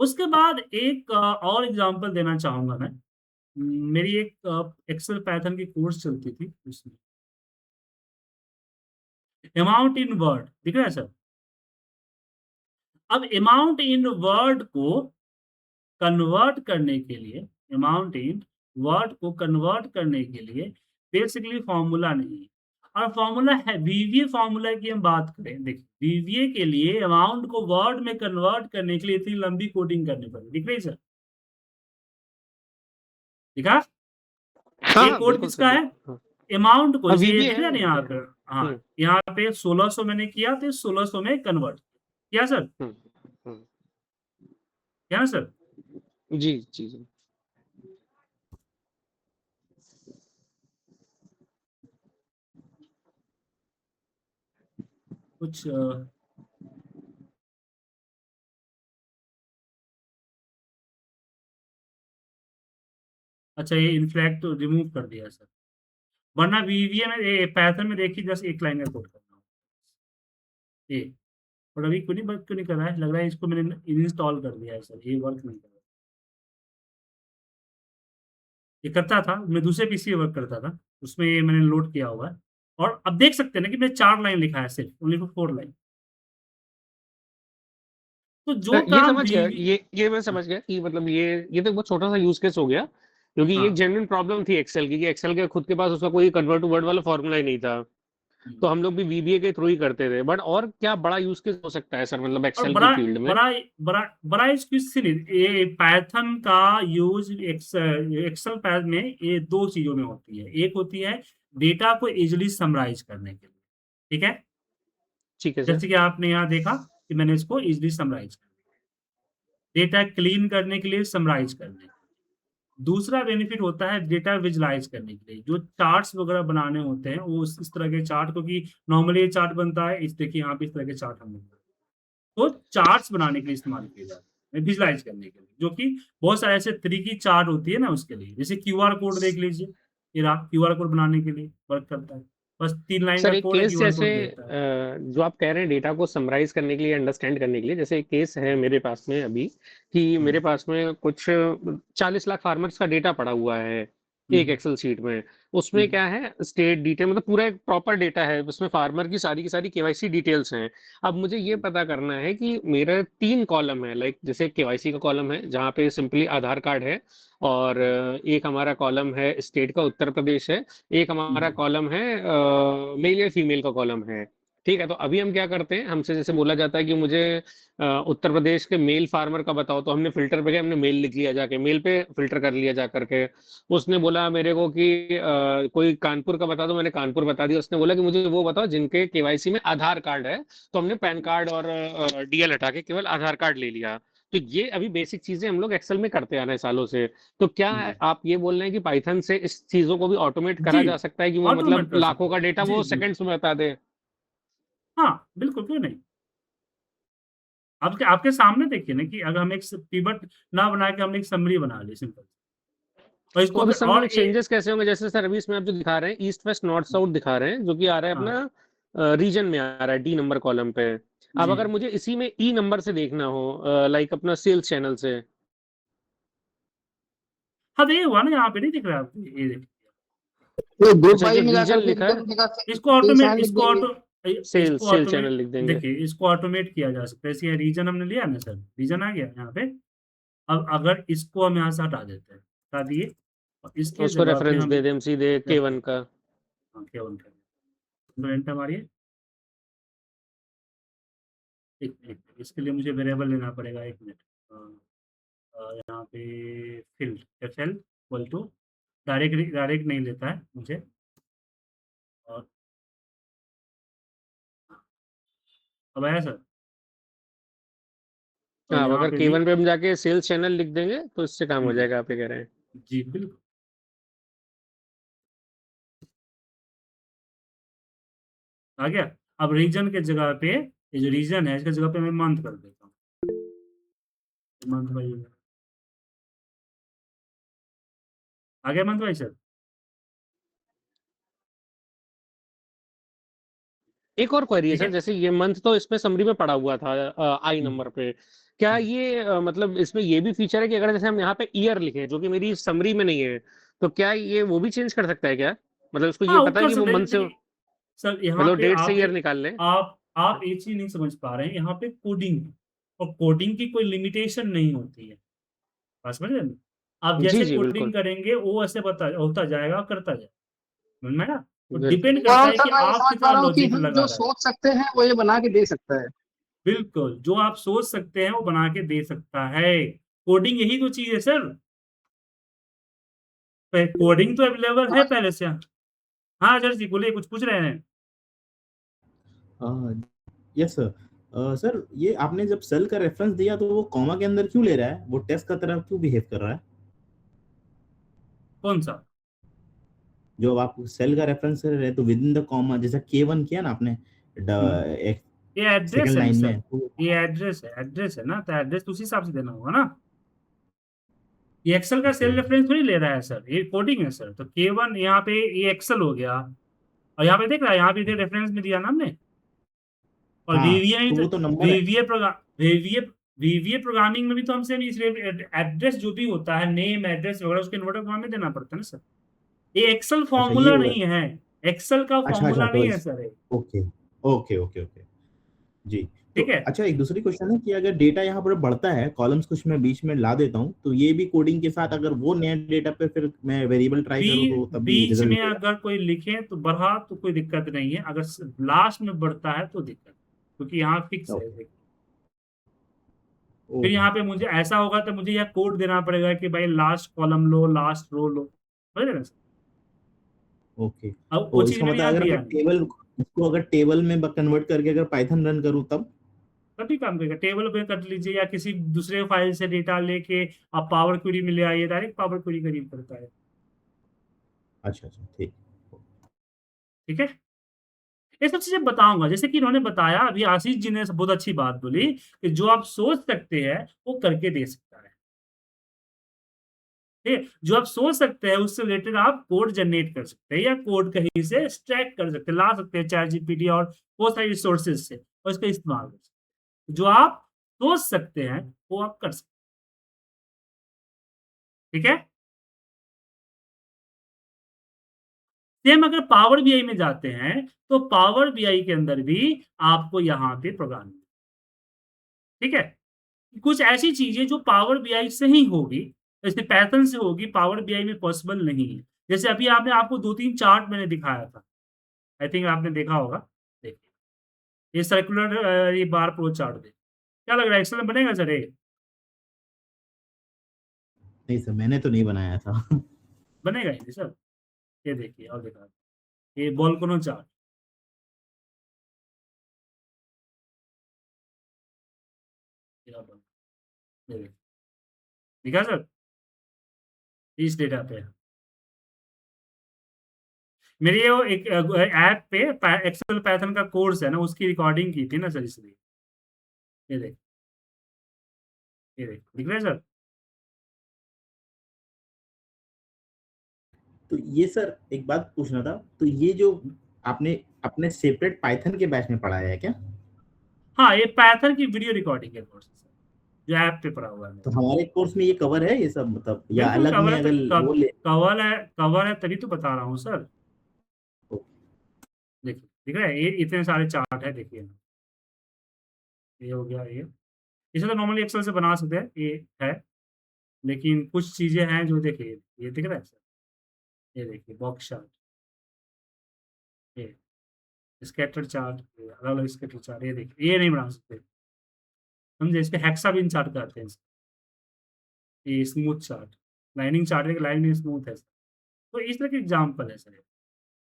उसके बाद एक और एग्जांपल देना चाहूंगा मैं। मेरी एक एक्सेल पाइथन की कोर्स चलती थी, उसमें अमाउंट इन वर्ड दिख रहा है सर। अब अमाउंट इन वर्ड को कन्वर्ट करने के लिए, अमाउंट इन वर्ड को कन्वर्ट करने के लिए बेसिकली फॉर्मूला नहीं है, और फॉर्मूला है वीवीए फॉर्मूला की हम बात करें, देखिए वीवीए के लिए अमाउंट को वर्ड में कन्वर्ट करने के लिए इतनी लंबी कोडिंग करनी पड़ी, दिख रही सर, दिखा। हाँ ये हाँ कोड बिल्कुल सर, किसका है, बिल्कुल हाँ। अमाउंट को, जैसे ये वीबीए दिख है रहा है ना यहाँ वीबीए। पे, हाँ हम्म यहाँ पे 1600 मैंने किया तो 1600 में कन्वर्ट किया सर, हम्म हम्म। क्या ना सर। जी जी जी। कुछ अच्छा, ये इनफ्लैक्ट रिमूव कर दिया सर, वरना वीवीए में पाइथन में देखिए जस्ट एक लाइन का कोड करना ये, और अभी क्यों नहीं कर रहा है, लग रहा है इसको मैंने इंस्टॉल कर दिया है सर, ये वर्क नहीं कर रहा। ये करता था, मैं दूसरे पीसी पे वर्क करता था, उसमें ये मैंने लोड किया हुआ है, और अब देख सकते हैं ना कि मैंने 4 लाइन लिखा है, सिर्फ ओनली फॉर 4 लाइन। तो जो ये काम समझ गया, VBA ये मैं समझ गया कि मतलब ये तो बहुत छोटा सा यूज केस हो गया, क्योंकि ये एक हाँ जेन्युइन प्रॉब्लम थी एक्सेल की, कि एक्सेल के खुद के पास उसका कोई कन्वर्ट टू वर्ड वाला फॉर्मूला ही नहीं था, तो हम लोग भी वीबीए के थ्रू ही करते थे। बट और क्या बड़ा यूज केस हो सकता है सर, मतलब और एक्सेल की बड़ा फील्ड में? बड़ा बड़ा बड़ा इसक्यूज ये पाइथन का यूज एक्सेल पैड में ये दो चीजों में होती है। एक होती है डेटा को इजिली समराइज करने के लिए, ठीक है, ठीक है सर। जैसे कि आपने यहाँ देखा कि मैंने इसको इजिली समराइज कर दिया, डेटा क्लीन करने के लिए, समराइज करने के लिए। दूसरा बेनिफिट होता है डेटा विजुलाइज करने के लिए, जो चार्ट्स वगैरह बनाने होते हैं वो इस तरह के चार्ट, क्योंकि नॉर्मली ये चार्ट बनता है, इस देखिए यहाँ पे इस तरह के चार्ट हम बनता है, तो चार्ट्स बनाने के लिए इस्तेमाल किए जाते हैं, विजुलाइज करने के लिए, जो कि बहुत सारे ऐसे तरीके चार्ट होती है ना उसके लिए, जैसे क्यूआर कोड देख लीजिए, ये रहा क्यूआर कोड बनाने के लिए वर्क करता है, बस 3 लाइन का सर एक कोड है, केस क्यूआर जैसे कोड देता है। जो आप कह रहे हैं डेटा को समराइज करने के लिए, अंडरस्टैंड करने के लिए, जैसे एक केस है मेरे पास में अभी, कि मेरे पास में कुछ 40 लाख फार्मर्स का डेटा पड़ा हुआ है एक एक्सेल शीट में। उसमें क्या है, स्टेट डिटेल, मतलब पूरा एक प्रॉपर डेटा है, उसमें फार्मर की सारी केवाईसी डिटेल्स हैं। अब मुझे ये पता करना है कि मेरा 3 कॉलम है, लाइक जैसे केवाईसी का कॉलम है जहाँ पे सिंपली आधार कार्ड है, और एक हमारा कॉलम है स्टेट का उत्तर प्रदेश है, एक हमारा कॉलम है मेल या फीमेल का कॉलम है। ठीक है, तो अभी हम क्या करते हैं, हमसे जैसे बोला जाता है कि मुझे उत्तर प्रदेश के मेल फार्मर का बताओ, तो हमने फिल्टर पे गए, हमने मेल लिख लिया, जाके मेल पे फिल्टर कर लिया जा करके। उसने बोला मेरे को कि कोई कानपुर का बता दो, मैंने कानपुर बता दिया। उसने बोला कि मुझे वो बताओ जिनके केवाईसी में आधार कार्ड है, तो हमने पैन कार्ड और डीएल हटा के केवल आधार कार्ड ले लिया। तो ये अभी बेसिक चीजें हम लोग एक्सेल में करते आ रहे हैं सालों से। तो क्या आप ये बोल रहे हैं कि पाइथन से इस चीजों को भी ऑटोमेट करा जी, जा सकता है, कि वो मतलब ऑटोमेट कर लाखों सकते का हैं, डेटा जी वो जी, सेकंड्स में बता दे? हाँ बिल्कुल, क्यों नहीं। आपके आपके सामने देखिए ना कि अगर हम एक पिवट ना बना के हमने एक समरी बना ली सिंपल, और तो इसको अब फिर इस समरी और में चेंजेस कैसे होंगे? जैसे सर अभी इसमें आप जो दिखा रहे हैं ईस्ट वेस्ट नॉर्थ साउथ दिखा रहे हैं, जो कि आ रहा है हाँ अपना रीजन में आ रहा है डी नंबर कॉलम पे। अब जी, अगर मुझे इसी में ई नंबर से देखना हो, लाइक अपना सेल्स चैनल से। हाँ तो ये हुआ ना, यहाँ पे नहीं दिख रहा है आपको, ये देखिए। तो ग्रुप अच्छा, वाई जो में रीजन जाकर के लिखा रीजन है, की जगह इसको सेल्स ऑटोमेट चैनल लिख देंगे। इसको सेल्स चैनल ऑटोमेट लिख देंगे। देखिए, इसको ऑटोमेट किया जा सकता है। जैसे रीजन हमने लिया ना सर, रीजन आ गया यहाँ पे। अब अगर इसको हम यहाँ से हटा देते हैं, हटा दिए, और इसके उसको जगह पे रेफरेंस हम दे दें सीधे K1 का। केवल कर एंटर मारिए। एक मिनट, इसके लिए मुझे वेरिएबल लेना पड़ेगा, एक मिनट। यहाँ पे field F L equal to, direct direct नहीं लेता है मुझे, और अब आया सर, और हाँ, अब यहाँ अगर पे भी K1 पे हम जाके सेल्स चैनल लिख देंगे तो इससे काम हो हम्म, जाएगा, आप ये कह रहे हैं? जी बिल्कुल, आ गया। अब रीजन के जगह पे, ये जो रीजन है इसके जगह पे मैं मंथ कर देता हूँ, मंथ भाई, आ गया मंथ भाई सर। एक और क्वेरी है ठीक सर, है, जैसे ये मंथ तो इसमें समरी में पड़ा हुआ था आई नंबर पे, क्या हम्म। ये मतलब इसमें ये भी फीचर है कि अगर जैसे हम यहाँ पे ईयर लिखें जो कि मेरी समरी में नहीं है, तो क्या ये वो भी चेंज कर सकता है क्या? मतलब उसको ये हाँ वो पता है कर कि वो सकते हैं, मंथ से, देखिए सर यहाँ मतलब पे डेट से ईयर निकाल ले? आप एक चीज नहीं समझ पा रहे हैं, यहाँ पे कोडिंग है, और कोडिंग की कोई लिमिटेशन नहीं होती है, बात समझ रहे हैं? आप जी जैसे जी बिल्कुल। कोडिंग करेंगे वो ऐसे बता होता जाएगा, करता जाएगा, समझ में ना, तो बिल्कुल। डिपेंड करता और है सर कि मैं ये आप समझ पा कितना रहा हूँ कि लॉजिक हम लगा जो रहे हैं। सोच सकते हैं वो ये बना के दे सकता है। बिल्कुल, जो आप सोच सकते हैं वो बना के दे सकता है, कोडिंग यही तो चीज है सर, कोडिंग तो अवेलेबल है पहले से। हाँ अजय जी बोलिए, कुछ पूछ रहे हैं। Yes sir. सर ये आपने जब सेल का रेफरेंस दिया तो वो कॉमा के अंदर क्यों ले रहा है, वो टेस्ट का तरह क्यों बिहेव कर रहा है? कौन सा? जो आप सेल का रेफरेंस कर रहे हैं तो विद इन द कॉमा, जैसा K1 किया ना आपने हम्म, एक ये एड्रेस सेकंड है ना लाइन सर, में ये एड्रेस है ना, तो एड्रेस तो उसी हिसाब से देना होगा ना। ये एक्सेल का ओके। सेल रेफरेंस थोड़ी ले रहा है सर, ये कोडिंग है सर, तो K1 यहाँ पे ये एक्सेल हो गया, और यहाँ पे देख रहा है, यहाँ पे रेफरेंस में दिया ना हमने, और हाँ वीवीए में तो तो वो तो नंबर है। वीवीए प्रोग्राम वीवीए वीवीए प्रोग्रामिंग में भी तो हमसे एड्रेस जो भी होता है, नेम एड्रेस वगैरह, उसके इन्वर्टर फॉर्म में देना पड़ता है ना सर, ये एक्सेल अच्छा ये फॉर्मूला हो रहा नहीं है, एक्सेल का है। अच्छा फॉर्मूला तो नहीं है सर ये। ओके ओके ओके ओके जी। ठीक है। अच्छा, एक दूसरी क्वेश्चन है कि अगर डेटा यहाँ पर बढ़ता है, कॉलम्स कुछ मैं बीच में ला देता हूँ, तो ये भी कोडिंग के साथ अगर वो नया डेटा पे फिर मैं वेरिएबल ट्राई करूँ तो तब भी बीच में रिजल्ट देगा? अगर कोई लिखे तो बढ़ा तो कोई दिक्कत नहीं है, अगर लास्ट में बढ़ता है तो दिक्कत, क्योंकि यहाँ फिक्स है। ओके। फिर ओके। यहाँ पे मुझे ऐसा होगा तो मुझे यह कोड देना पड़ेगा कि भाई लास्ट कॉलम लो, लास्ट रो लो, समझ रहे हैं? ओके, अब वो तो चीज इसका मैंने मतलब यहाँ अगर दिया मैं नहीं, टेबल इसको अगर टेबल में कन्वर्ट करके अगर पाइथन रन करूँ तब? तभी काम करेगा। टेबल पे कर लीजिए या किसी दूसरे फाइल से डेटा लेके आप पावर क्वेरी में ले आइए, डायरेक्ट पावर क्वेरी करीब करता है। अच्छा अच्छा, ठीक। ठीक है, ये सब चीजें बताऊंगा। जैसे कि इन्होंने बताया अभी, आशीष जी ने बहुत अच्छी बात बोली कि जो आप सोच सकते हैं वो करके दे सकता है। ठीक है, जो आप सोच सकते हैं उससे रिलेटेड आप कोड जनरेट कर सकते हैं, या कोड कहीं से एक्सट्रैक्ट कर सकते हैं, ला सकते हैं चैट जीपीटी और बहुत सारी रिसोर्सेज से, और इसका इस्तेमाल कर सकते हैं। जो आप सोच सकते हैं वो आप कर सकते हैं। ठीक है, सेम अगर पावर बीआई में जाते हैं तो पावर बीआई के अंदर भी आपको यहाँ पे प्रोग्राम, ठीक है, कुछ ऐसी चीजें जो पावर बीआई से ही होगी, जैसे पैटर्न से होगी, पावर बीआई में पॉसिबल नहीं है। जैसे अभी आपने आपको 2-3 चार्ट मैंने दिखाया था, आई थिंक आपने देखा होगा। देखिए, ये सर्कुलर ये बार प्रो चार्ट देखिए, क्या लग रहा है एक्सेल में बनेगा सर ये? नहीं सर, मैंने तो नहीं बनाया था। बनेगा ये सर? ये देखिए और दिखा, ये वोल्केनो चार्ट, ये आप ये देखिए, दिखा सर? इस डेटा पे मेरी ये वो एक ऐप पे एक्सेल पैथर्न का कोर्स है ना, उसकी रिकॉर्डिंग की थी ना सर, इसलिए। ये देख, ये देख, दिख रहा है सर? तो ये सर एक बात पूछना था, तो ये जो आपने अपने सेपरेट पाइथन के बैच में पढ़ाया है क्या? हाँ, ये पैथर्न की वीडियो रिकॉर्डिंग है कोर्स, जो ऐप पे पड़ा हुआ है तो मेरा। हमारे कोर्स में ये कवर है ये सब, मतलब या बिल्कुल अलग कवर में है, तो अगर वो ले? कवर है तभी तो बता रहा हूँ सर। देखिए, दिख रहा है, ये इतने सारे चार्ट है, देखिए, ये हो गया ये। इसे तो नॉर्मली एक्सेल से बना सकते हैं, ये है, लेकिन कुछ चीजें हैं जो, देखिए ये दिख रहा है सर, ये देखिए बॉक्स चार्ट, ये स्कैटर चार्ट, अलग अलग स्कैटर चार्ट, ये देखिए, ये नहीं बना सकते, समझे? इसके हेक्सागोन चार्ट कहते हैं, ये स्मूथ चार्ट, लाइनिंग चार्ट है, लाइन स्मूथ है। तो इस तरह के एग्जाम्पल है सर।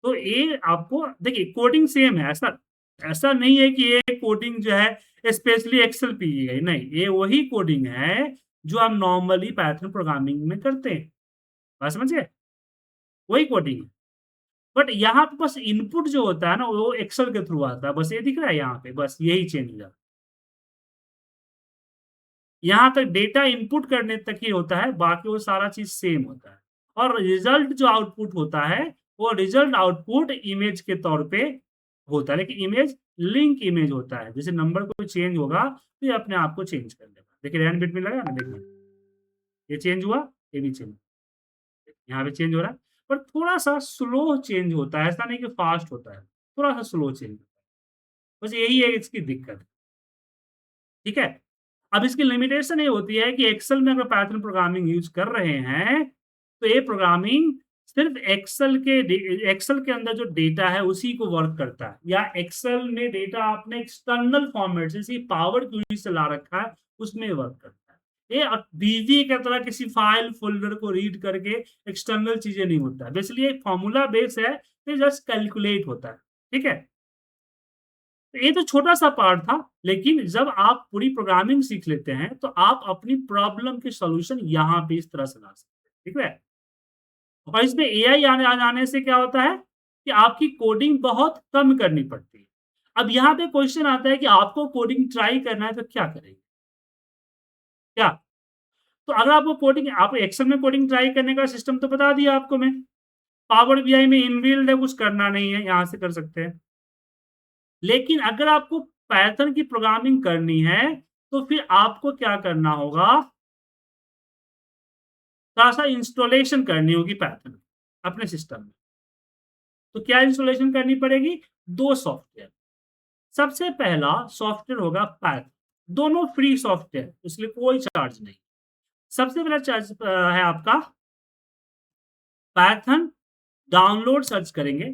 तो ये आपको देखिए, कोडिंग सेम है, ऐसा ऐसा नहीं है कि ये कोडिंग जो है स्पेशली एक्सेल पे की गई, नहीं, ये वही कोडिंग है जो हम नॉर्मली पाइथन प्रोग्रामिंग में करते हैं, बात समझिए, वही कोडिंग है। बट यहाँ पे बस इनपुट जो होता है ना, वो एक्सेल के थ्रू आता है, बस ये दिख रहा है यहाँ पे, बस यही चेंज है। यहाँ तक डेटा इनपुट करने तक ही होता है, बाकी वो सारा चीज सेम होता है। और रिजल्ट जो आउटपुट होता है, वो रिजल्ट आउटपुट इमेज के तौर पे होता है, लेकिन इमेज लिंक इमेज होता है। जैसे नंबर कोई चेंज होगा तो ये अपने आप को चेंज कर देगा। देखिए रैन बिट में लगा ना, देखिए ये चेंज हुआ, ये भी चेंज, यहाँ पे चेंज हो रहा है, पर थोड़ा सा स्लो चेंज होता है, ऐसा नहीं कि फास्ट होता है, थोड़ा सा स्लो चेंज होता है, बस यही है इसकी दिक्कत। ठीक है, अब इसकी लिमिटेशन ये होती है कि एक्सेल में अगर पाइथन प्रोग्रामिंग यूज कर रहे हैं, तो ये प्रोग्रामिंग सिर्फ एक्सेल के अंदर जो डेटा है उसी को वर्क करता है, या एक्सेल में डेटा आपने एक्सटर्नल फॉर्मेट जैसे पावर क्वेरी से ला रखा है उसमें वर्क करता है। ये बीवी की तरह किसी फाइल फोल्डर को रीड करके एक्सटर्नल चीजें नहीं होता है, इसलिए एक फॉर्मूला बेस है, तो जस्ट कैलकुलेट होता है। ठीक है, तो ये तो छोटा सा पार्ट था, लेकिन जब आप पूरी प्रोग्रामिंग सीख लेते हैं तो आप अपनी प्रॉब्लम के सॉल्यूशन यहाँ पे इस तरह से ला सकते हैं। ठीक है, और इसमें एआई आने से क्या होता है कि आपकी कोडिंग बहुत कम करनी पड़ती है। अब यहाँ पे क्वेश्चन आता है कि आपको कोडिंग ट्राई करना है तो क्या करेंगे? क्या? तो अगर आपको कोडिंग, आप एक्सेल में कोडिंग ट्राई करने का सिस्टम तो बता दिया आपको मैं। पावर बीआई में इनबिल्ट है, कुछ करना नहीं है, यहाँ से कर सकते हैं। लेकिन अगर आपको पाइथन की प्रोग्रामिंग करनी है तो फिर आपको क्या करना होगा, थोड़ा सा इंस्टॉलेशन करनी होगी पाइथन अपने सिस्टम में। तो क्या इंस्टॉलेशन करनी पड़ेगी? 2 सॉफ्टवेयर, सबसे पहला सॉफ्टवेयर होगा पाइथन, दोनों फ्री सॉफ्टवेयर, इसलिए कोई चार्ज नहीं। सबसे पहला चार्ज है आपका पाइथन, डाउनलोड सर्च करेंगे।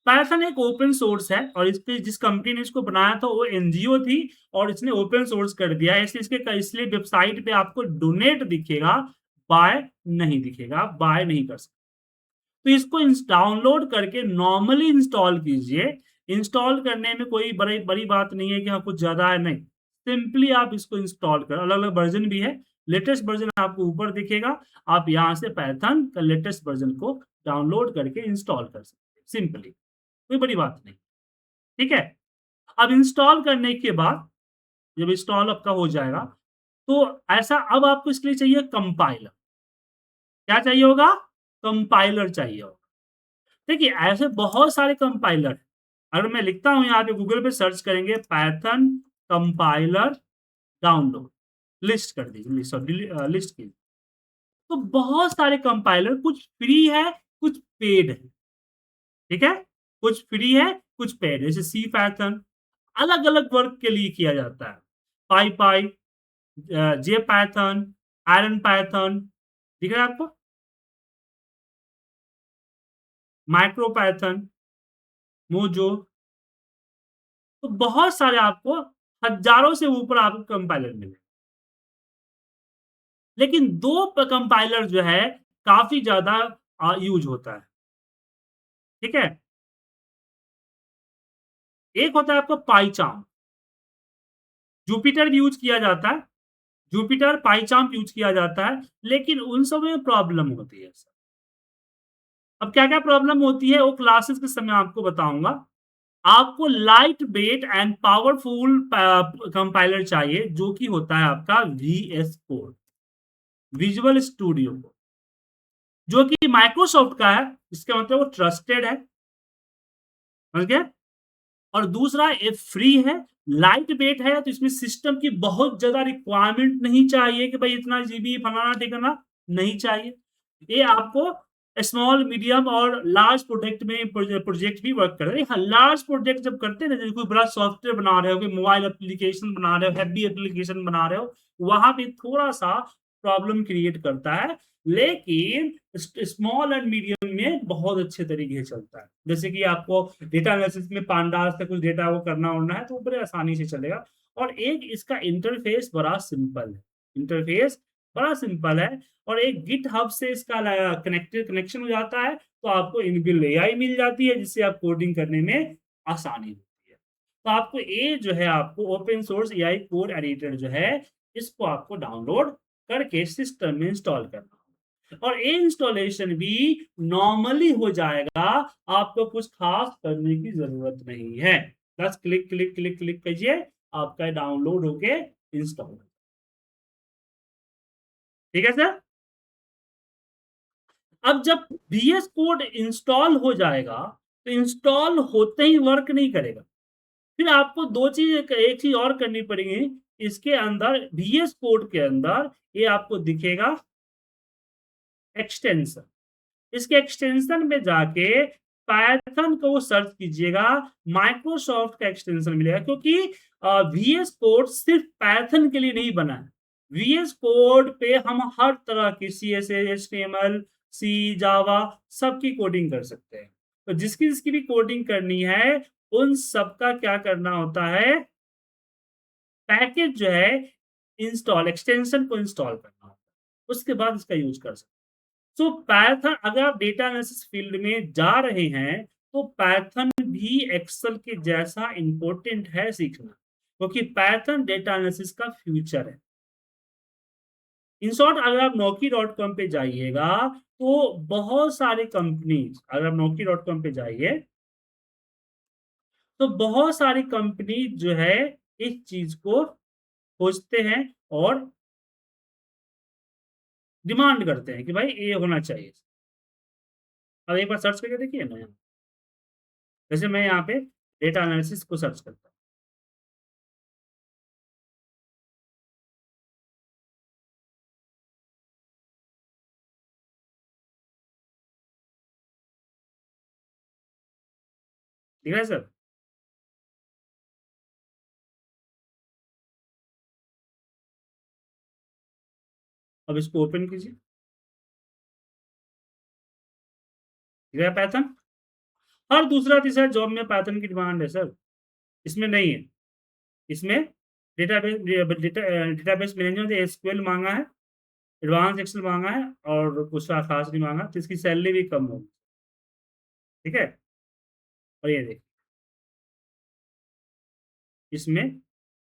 पाइथन एक ओपन सोर्स है और इसके जिस कंपनी ने इसको बनाया था वो एनजीओ थी और इसने ओपन सोर्स कर दिया है, इसलिए वेबसाइट पे आपको डोनेट दिखेगा, बाय नहीं दिखेगा, आप बाय नहीं कर सकते। तो इसको डाउनलोड करके नॉर्मली इंस्टॉल कीजिए। इंस्टॉल करने में कोई बड़ी बड़ी बात नहीं है कि हाँ कुछ ज्यादा है, नहीं, सिंपली आप इसको इंस्टॉल कर, अलग अलग वर्जन भी है, लेटेस्ट वर्जन आपको ऊपर दिखेगा, आप यहाँ से पाइथन का लेटेस्ट वर्जन को डाउनलोड करके इंस्टॉल कर सकते हैं सिंपली, कोई बड़ी बात नहीं। ठीक है, अब इंस्टॉल करने के बाद जब इंस्टॉल आपका हो जाएगा तो ऐसा अब आपको इसके लिए चाहिए कंपाइलर। क्या चाहिए होगा? कंपाइलर चाहिए होगा। देखिए ऐसे बहुत सारे कंपाइलर हैं। अगर मैं लिखता हूं यहाँ पे गूगल पे सर्च करेंगे पाइथन कंपाइलर डाउनलोड, लिस्ट कर दीजिए, लिस्ट कीजिए, तो बहुत सारे कंपाइलर, कुछ फ्री है कुछ पेड है। ठीक है, कुछ फ्री है कुछ पेड है, जैसे सी पाइथन अलग अलग वर्क के लिए किया जाता है, पाई पाई, जे पाइथन, आयरन पाइथन, दिख रहा है आपको, माइक्रो पाइथन, मोजो, तो बहुत सारे आपको हजारों से ऊपर आपको कंपाइलर मिले, लेकिन दो कंपाइलर जो है काफी ज्यादा यूज होता है। ठीक है, एक होता है आपका पाइचाम, जुपिटर भी यूज किया जाता है, जुपिटर पाइचाम यूज किया जाता है, लेकिन उन सब में प्रॉब्लम होती है। अब क्या क्या प्रॉब्लम होती है वो क्लासेस के समय आपको बताऊंगा। आपको light weight and powerful compiler चाहिए जो कि होता है आपका वीएस कोड, विजुअल स्टूडियो, जो कि माइक्रोसॉफ्ट का है, इसका मतलब वो ट्रस्टेड है, समझ गए। और दूसरा ये फ्री है, लाइट वेट है, तो इसमें सिस्टम की बहुत ज्यादा रिक्वायरमेंट नहीं चाहिए कि भाई इतना जीबी फलाना ठिकाना, नहीं चाहिए। ये आपको स्मॉल मीडियम और लार्ज प्रोजेक्ट में प्रोजेक्ट भी वर्क कर रहे हैं। लार्ज प्रोजेक्ट जब करते हैं ना, जैसे कोई बड़ा सॉफ्टवेयर बना रहे हो, कोई मोबाइल एप्लीकेशन बना रहे हो, हैवी एप्लीकेशन बना रहे हो, वहां पे थोड़ा सा प्रॉब्लम क्रिएट करता है, लेकिन स्मॉल एंड मीडियम में बहुत अच्छे तरीके से चलता है। जैसे कि आपको डेटा एनालिसिस में पांडास का कुछ डेटा वो करना होना है तो वो बड़े आसानी से चलेगा। और एक इसका इंटरफेस बड़ा सिंपल है, इंटरफेस बड़ा सिंपल है, और एक गिट हब से इसका कनेक्शन हो जाता है, तो आपको इनबिल्ट एआई मिल जाती है जिससे आप कोडिंग करने में आसानी होती है। तो आपको ये जो है आपको open source AI code editor जो है, इसको आपको डाउनलोड करके सिस्टम में इंस्टॉल करना होगा। और ये इंस्टॉलेशन भी नॉर्मली हो जाएगा, आपको कुछ खास करने की जरूरत नहीं है, बस क्लिक क्लिक क्लिक क्लिक कीजिए, आपका डाउनलोड होके इंस्टॉल। ठीक है सर। अब जब VS कोड इंस्टॉल हो जाएगा तो इंस्टॉल होते ही वर्क नहीं करेगा, फिर आपको दो चीज, एक चीज और करनी पड़ेगी। इसके अंदर VS कोड के अंदर ये आपको दिखेगा एक्सटेंशन, इसके एक्सटेंशन में जाके पाइथन को सर्च कीजिएगा, माइक्रोसॉफ्ट का एक्सटेंशन मिलेगा, क्योंकि VS कोड सिर्फ पाइथन के लिए नहीं बना है। VS कोड पे हम हर तरह की CSS, HTML, C, जावा सबकी कोडिंग कर सकते हैं। तो जिसकी जिसकी भी कोडिंग करनी है उन सबका क्या करना होता है, पैकेज जो है इंस्टॉल, एक्सटेंशन को इंस्टॉल करना होता है, उसके बाद इसका यूज कर सकते हैं। तो पाइथन, अगर आप डेटा एनालिसिस फील्ड में जा रहे हैं तो पाइथन भी एक्सेल के जैसा इंपॉर्टेंट है सीखना, क्योंकि पाइथन डेटा एनालिसिस का फ्यूचर है। इन शॉर्ट, अगर आप Naukri.com पे जाइएगा तो बहुत सारे कंपनीज, अगर आप Naukri.com पे जाइए तो बहुत सारी कंपनी जो है इस चीज को खोजते हैं और डिमांड करते हैं कि भाई ये होना चाहिए। अब एक बार सर्च करके देखिए ना, जैसे मैं यहाँ पे डेटा एनालिसिस को सर्च करता हूँ, ठीक है सर। अब इसको ओपन कीजिए, दिख रहा है पैथन। हर दूसरा तीसरा जॉब में पैथन की डिमांड है सर, इसमें नहीं है। इसमें डेटाबेस मैनेजमेंट एसक्यूएल मांगा है, एडवांस एक्सेल मांगा है, और कुछ खास नहीं मांगा, तो इसकी सैलरी भी कम होगी, ठीक है। और ये देखिए, इसमें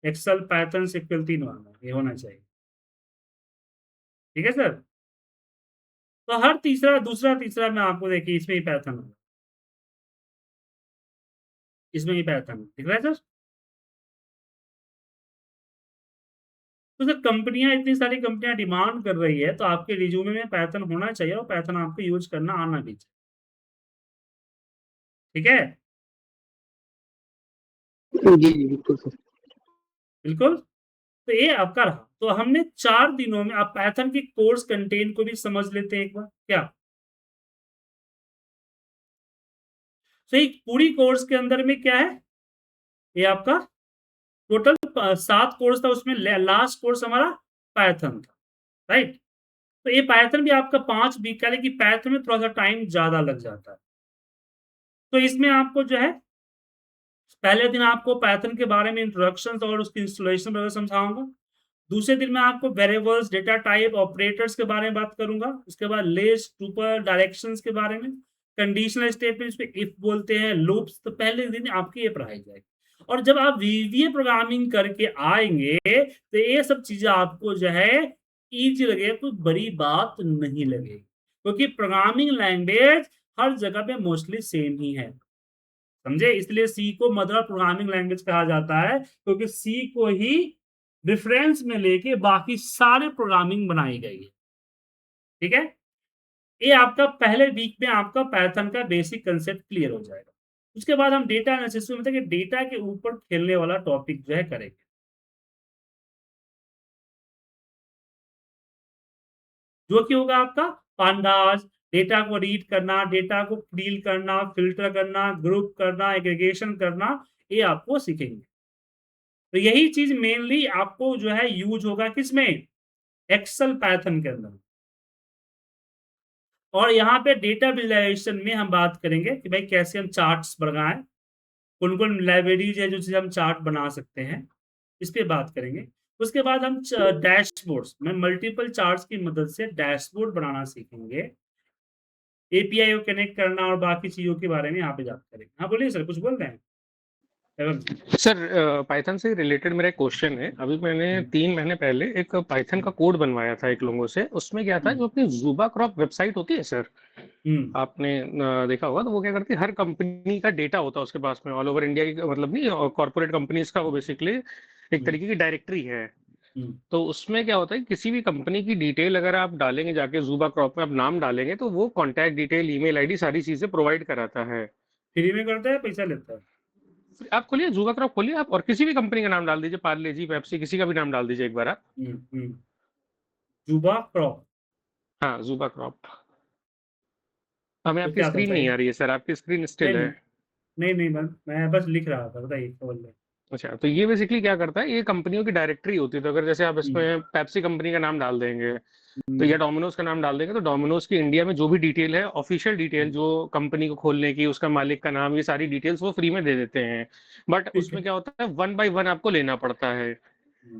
एक्सेल पैथन SQL 3 मांगा है, ये होना चाहिए, ठीक है सर। तो हर तीसरा दूसरा तीसरा में आपको देखिए इसमें ही पैथर्न होगा, इसमें ही पैथर्न दिख रहा है सर। तो सर कंपनियां, इतनी सारी कंपनियां डिमांड कर रही है, तो आपके रिज्यूमे में पैथर्न होना चाहिए, और पैथर्न आपको यूज करना आना भी चाहिए, ठीक है। जी जी बिल्कुल सर। बिल्कुल। तो ये आपका रहा। तो हमने 4 दिनों में, आप पाइथन की कोर्स कंटेंट को भी समझ लेते हैं एक बार क्या। तो एक पूरी कोर्स के अंदर में क्या है, ये आपका टोटल 7 कोर्स था, उसमें लास्ट कोर्स हमारा पाइथन था, राइट। तो ये पाइथन भी आपका 5 वीक का, लेकिन पाइथन में थोड़ा सा टाइम ज्यादा लग जाता है। तो इसमें आपको जो है, पहले दिन आपको पाइथन के बारे में इंट्रोडक्शन और उसकी इंस्टॉलेशन वगैरह समझाऊंगा। दूसरे दिन में आपको वेरिएबल्स, डेटा टाइप, ऑपरेटर्स के बारे में बात करूंगा। उसके बाद लिस्ट, ट्यूपल, डायरेक्शंस के बारे में, कंडीशनल स्टेटमेंट्स पे इफ बोलते हैं, लूप्स। तो पहले दिन आपकी ये पढ़ाई जाएगी, और जब आप वीवीए प्रोग्रामिंग करके आएंगे तो ये सब चीजें आपको जो है इजी लगेगा, कोई बड़ी बात नहीं लगेगी, क्योंकि प्रोग्रामिंग लैंग्वेज हर जगह पे मोस्टली सेम ही है, समझे। इसलिए सी को मदर प्रोग्रामिंग लैंग्वेज कहा जाता है, क्योंकि सी को ही रेफरेंस में लेके बाकी सारे प्रोग्रामिंग बनाई गई है, ठीक है। ये आपका पहले वीक में आपका पाइथन का बेसिक कंसेप्ट क्लियर हो जाएगा। उसके बाद हम डेटा एनालिसिस में, मतलब कि डेटा के ऊपर खेलने वाला टॉपिक जो है करेंगे। जो कि होगा आपका पांडास, डेटा को रीड करना, डेटा को क्लीन करना, फिल्टर करना, ग्रुप करना, एग्रीगेशन करना, ये आपको सीखेंगे। तो यही चीज मेनली आपको जो है यूज होगा किसमें, एक्सेल पाइथन के अंदर। और यहाँ पे डेटा विजुअलाइजेशन में हम बात करेंगे कि भाई कैसे हम चार्ट्स बनाएं, कौन कौन लाइब्रेरीज है जो चीज हम चार्ट बना सकते हैं, इस पे बात करेंगे। उसके बाद हम डैशबोर्ड्स में मल्टीपल चार्ट्स की मदद से डैशबोर्ड बनाना सीखेंगे, एपीआई को कनेक्ट करना, और बाकी चीजों के बारे में यहाँ पे बात करेंगे। हाँ बोलिए सर, कुछ बोल रहे हैं एवं। सर पाइथन से रिलेटेड मेरा एक क्वेश्चन है। अभी मैंने 3 महीने पहले एक पाइथन का कोड बनवाया था एक लोगों से। उसमें क्या था, जो अपनी ज़ुबा क्रॉप वेबसाइट होती है सर, आपने देखा होगा, तो वो क्या करती है, हर कंपनी का डेटा होता है उसके पास में, ऑल ओवर इंडिया की, मतलब नहीं, कॉर्पोरेट कंपनीज का वो बेसिकली एक तरीके की डायरेक्टरी है। तो उसमें क्या होता है, किसी भी कंपनी की डिटेल अगर आप डालेंगे जाके ज़ुबा क्रॉप में, आप नाम डालेंगे, तो वो कॉन्टैक्ट डिटेल, ईमेल आईडी, सारी चीजें प्रोवाइड कराता है। फ्री में करता है, पैसा लेता है? आप खोलिए ज़ुबा क्रॉप, खोलिए आप, और किसी भी कंपनी का नाम डाल दीजिए, पार्ले जी, पेप्सी, किसी का भी नाम डाल दीजिए एक बार आप। ज़ुबा क्रॉप। हाँ, ज़ुबा क्रॉप। हमें तो आपकी क्या स्क्रीन करता है नहीं ये? आ रही है सर, आपकी स्क्रीन नहीं स्टिल है। नहीं नहीं नहीं मैं बस लिख रहा था, बताइए क्या बोल रहे हैं। अच्छा, तो ये बेसिकली क्या करता है, ये कंपनियों की डायरेक्टरी होती है। तो अगर जैसे आप हम्म, इसमें पेप्सी कंपनी का नाम डाल देंगे, तो हम्म, या डोमिनोज का नाम डाल देंगे, तो डोमिनोज की इंडिया में जो भी डिटेल है, ऑफिशियल डिटेल, हम्म, जो कंपनी को खोलने की, उसका मालिक का नाम, ये सारी डिटेल्स वो फ्री में दे देते हैं। बट ठीक है। उसमें क्या होता है, 1 बाय 1 आपको लेना पड़ता है।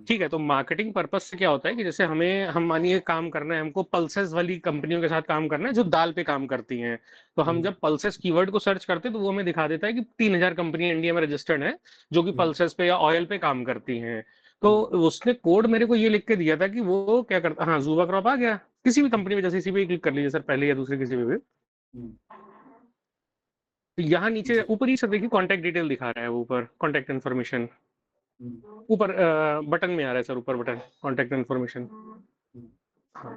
ठीक है, तो मार्केटिंग पर्पस से क्या होता है कि जैसे हम मानिए काम करना है, हमको पल्सेस वाली कंपनियों के साथ काम करना है जो दाल पे काम करती हैं। तो हम हम्म, जब पल्सेस कीवर्ड को सर्च करते हैं, तो वो हमें दिखा देता है कि 3,000 कंपनियां इंडिया में रजिस्टर्ड हैं जो कि हम्म, पल्सेस पे या ऑयल पे काम करती हैं। तो हम्म, उसने कोड मेरे को ये लिख के दिया था कि वो क्या करता, हाँ, ज़ुबा क्रॉप आ गया। किसी भी कंपनी में, जैसे किसी भी क्लिक कर लीजिए सर, पहले या दूसरे किसी भी। हम्म, तो यहाँ नीचे जी, ऊपर ही सर देखिए, कॉन्टैक्ट डिटेल दिखा रहा है वो ऊपर, कॉन्टैक्ट इन्फॉर्मेशन हम्म, ऊपर बटन में आ रहा है सर, ऊपर बटन, कॉन्टैक्ट इन्फॉर्मेशन। हम्म, हाँ,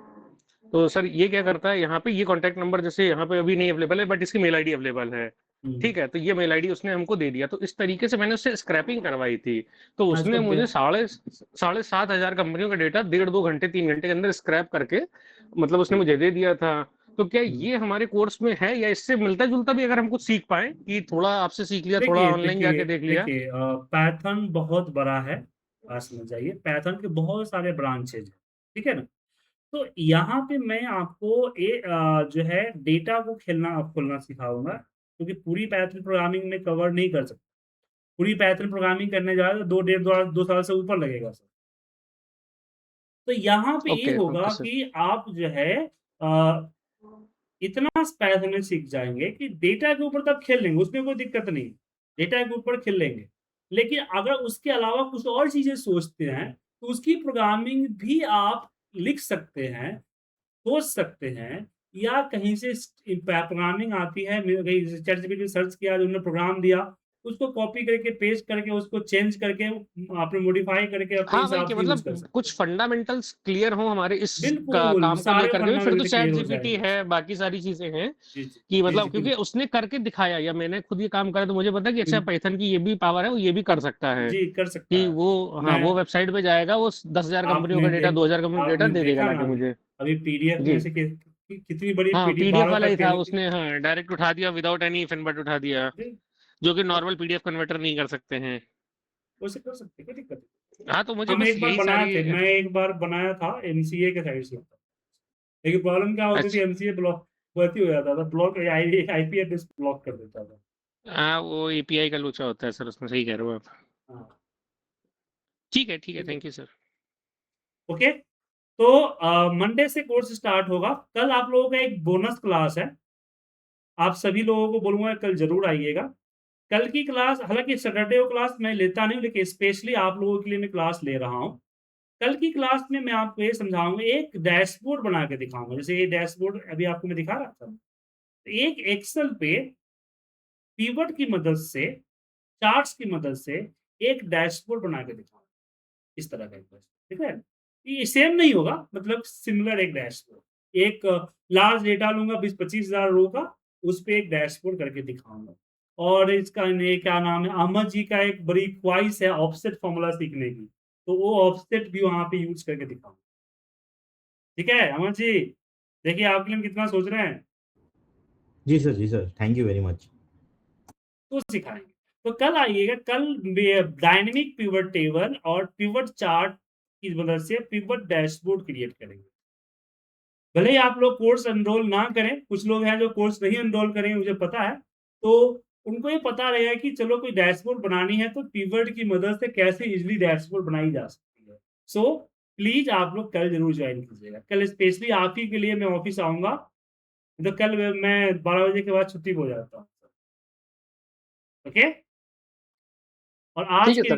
तो सर ये क्या करता है, यहाँ पे ये कॉन्टैक्ट नंबर जैसे यहाँ पे अभी नहीं अवेलेबल है, बट इसकी मेल आईडी अवेलेबल है। हम्म। ठीक है, तो ये मेल आईडी उसने हमको दे दिया। तो इस तरीके से मैंने उससे स्क्रैपिंग करवाई थी। तो हाँ, उसने इसको मुझे साढ़े 7,000 कंपनियों का डेटा 1.5 2 घंटे 3 घंटे के अंदर स्क्रैप करके, मतलब उसने मुझे दे दिया था। तो क्या हम्म। ये हमारे कोर्स में है, या इससे मिलता जुलता भी, अगर हम कुछ सीख पाए, कि थोड़ा आपसे सीख लिया, थोड़ा देखिए ऑनलाइन देखिए जाके देख लिया। देखिए, पाइथन बहुत बड़ा है, बात समझ जाइए। पाइथन के बहुत सारे ब्रांचेज हैं, ठीक है ना। तो यहाँ पे मैं आपको जो है डेटा को खोलना सिखाऊंगा, क्योंकि पूरी पाइथन प्रोग्रामिंग में कवर नहीं कर सकता। पूरी पाइथन प्रोग्रामिंग करने जा रहे तो 2 साल से ऊपर लगेगा सर। तो यहाँ पे ये ओके होगा सर। कि आप जो है अ, इतना पाइथन में सीख जाएंगे कि डेटा के ऊपर तब खेल लेंगे, उसमें कोई दिक्कत नहीं, डेटा के ऊपर खेल लेंगे। लेकिन अगर उसके अलावा कुछ और चीजें सोचते हैं तो उसकी प्रोग्रामिंग भी आप लिख सकते हैं, सोच सकते हैं, या कहीं से प्रोग्रामिंग आती है, कहीं चैटजीपीटी सर्च किया, जो उन्होंने प्रोग्राम दिया, उसको कॉपी करके पेस्ट करके उसको चेंज करके आपने मॉडिफाई करके अपने हाँ, वही हिसाब कि से यूज मतलब कर सकते कुछ फंडामेंटल्स क्लियर हो हमारे इस बिल्कुल काम को सारे लेकर के, फिर तो फंडामेंटल चैट क्लियर हो जीपीटी जाएंगे। है, बाकी सारी चीजें हैं जी जी कि जी जी मतलब क्योंकि बिल्कुल उसने करके दिखाया, या मैंने खुद ये काम करा तो मुझे पता है कि अच्छा बिल्कुल। पाइथन की ये भी पावर है, वो ये भी कर सकता है जी कर सकता कि है। वो, हाँ, मैं वो वेबसाइट पे जाएगा, वो 10,000 कंपनियों आपने का डेटा, देख 2,000 कंपनियों का डेटा आपने दे देगा देखा ना लाके अभी मुझे। अभी पीडीएफ में जी, से कितनी बड़ी हाँ, पीडीएफ पीडीएफ 12 वाला तक ही के था लिए उसने, हाँ, डायरेक्ट उठा दिया without any if and but उठा दिया, जो कि नॉर्मल पीडीएफ कन्वर्टर नहीं कर सकते हैं। वैसे कर सकते, कोई दिक्कत नहीं। हाँ, तो मुझे हम बस एक बार यही बनाए सारी, थे, मैं एक बार बनाया था एमसीए के साइड से, लेकिन प्रॉब्लम क्या होती थी, अच्छा, एमसीए ब्लॉक गलती हो जाता था, ब्लॉक आईपी एड्रेस ब्लॉक कर देता था। हाँ, वो एपीआई का लोचा होता है सर, उसमें सही कह रहे हो आप। हाँ ठीक है, ठीक है, ठीक है। Thank you sir. ओके, तो मंडे से कोर्स स्टार्ट होगा। कल आप लोगों का एक बोनस क्लास है, आप सभी लोगों को बोलूंगा कल जरूर आइएगा। कल की क्लास, हालांकि सैटरडे को क्लास मैं लेता नहीं हूं, लेकिन स्पेशली आप लोगों के लिए मैं क्लास ले रहा हूं। कल की क्लास में मैं आपको ये समझाऊंगा, एक डैशबोर्ड बना के दिखाऊंगा, जैसे ये डैशबोर्ड अभी आपको मैं दिखा रहा था। तो एक एक्सेल पे पीवट की मदद से, चार्ट्स की मदद से एक डैशबोर्ड बना के दिखाऊंगा, इस तरह का एक डैशबोर्ड, ठीक है। ये सेम नहीं होगा, मतलब सिमिलर एक डैशबोर्ड, एक लार्ज डेटा लूंगा 20-25 हजार रो का, उस पे एक डैशबोर्ड करके दिखाऊंगा। और इसका ये क्या नाम है, अहमद जी का एक बड़ी ख्वाहिश है ऑफसेट फॉर्मूला सीखने की, तो वो ऑफसेट भी वहां पे यूज करके दिखाऊंगा। ठीक है अमन जी, देखिए आपके लिए कितना सोच रहे हैं, जी sir, thank you very much. तो सिखाएंगे। तो कल आइएगा, कल डायनेमिक पिवट टेबल और पिवट चार्ट की मदद से पिवट डैशबोर्ड क्रिएट करेंगे। भले ही आप लोग कोर्स एनरोल ना करें, कुछ लोग हैं जो कोर्स नहीं एनरोल करेंगे, मुझे पता है, तो उनको ये पता रहेगा कि चलो कोई डैशबोर्ड बनानी है तो पिवट की मदद से कैसे इजीली डैशबोर्ड बनाई जा सकती है। सो प्लीज आप लोग कल जरूर ज्वाइन कीजिएगा, कल स्पेशली आप ही के लिए मैं ऑफिस आऊंगा, तो कल मैं 12 बजे के बाद छुट्टी हो जाता हूँ। ओके, और ठीक आज है के सर।